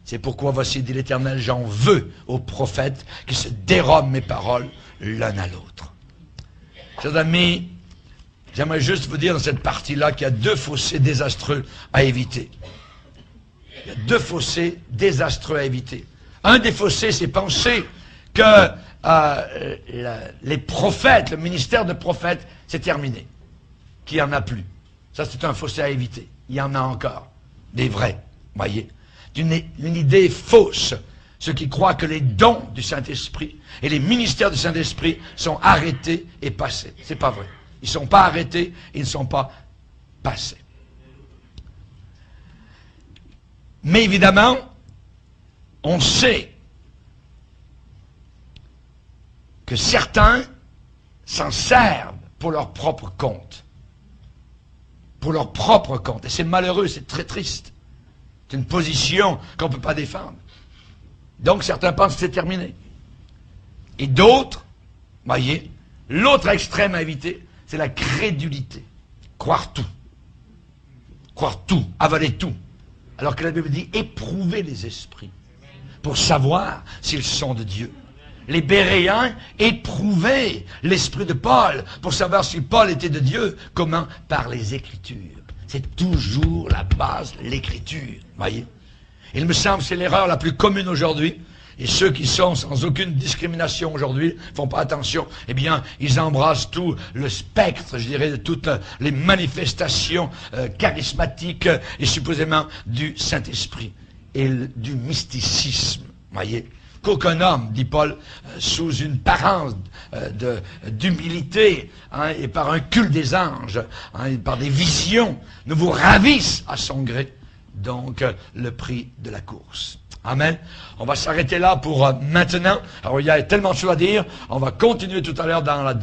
C'est pourquoi, voici, dit l'Éternel, j'en veux aux prophètes qui se dérobent mes paroles l'un à l'autre. Chers amis, j'aimerais juste vous dire dans cette partie-là qu'il y a deux fossés désastreux à éviter. Il y a deux fossés désastreux à éviter. Un des fossés, c'est penser que les prophètes, le ministère de prophète, c'est terminé. Qu'il n'y en a plus. Ça, c'est un fossé à éviter. Il y en a encore. Des vrais. Voyez. Une idée fausse. Ceux qui croient que les dons du Saint-Esprit et les ministères du Saint-Esprit sont arrêtés et passés. C'est pas vrai. Ils ne sont pas arrêtés, ils ne sont pas passés. Mais évidemment, on sait que certains s'en servent pour leur propre compte. Pour leur propre compte. Et c'est malheureux, c'est très triste. C'est une position qu'on ne peut pas défendre. Donc certains pensent que c'est terminé. Et d'autres, voyez, l'autre extrême à éviter, c'est la crédulité. Croire tout. Croire tout, avaler tout. Alors que la Bible dit, éprouvez les esprits pour savoir s'ils sont de Dieu. Les Béréens éprouvaient l'esprit de Paul pour savoir si Paul était de Dieu. Comment? Par les Écritures. C'est toujours la base de l'Écriture. Voyez? Il me semble que c'est l'erreur la plus commune aujourd'hui. Et ceux qui sont sans aucune discrimination aujourd'hui, font pas attention, eh bien, ils embrassent tout le spectre, je dirais, de toutes les manifestations charismatiques et supposément du Saint-Esprit et du mysticisme. Voyez? Qu'aucun homme, dit Paul, sous une apparence d'humilité, hein, et par un culte des anges, hein, et par des visions, ne vous ravisse à son gré, donc le prix de la course. Amen. On va s'arrêter là pour maintenant. Alors il y a tellement de choses à dire. On va continuer tout à l'heure dans la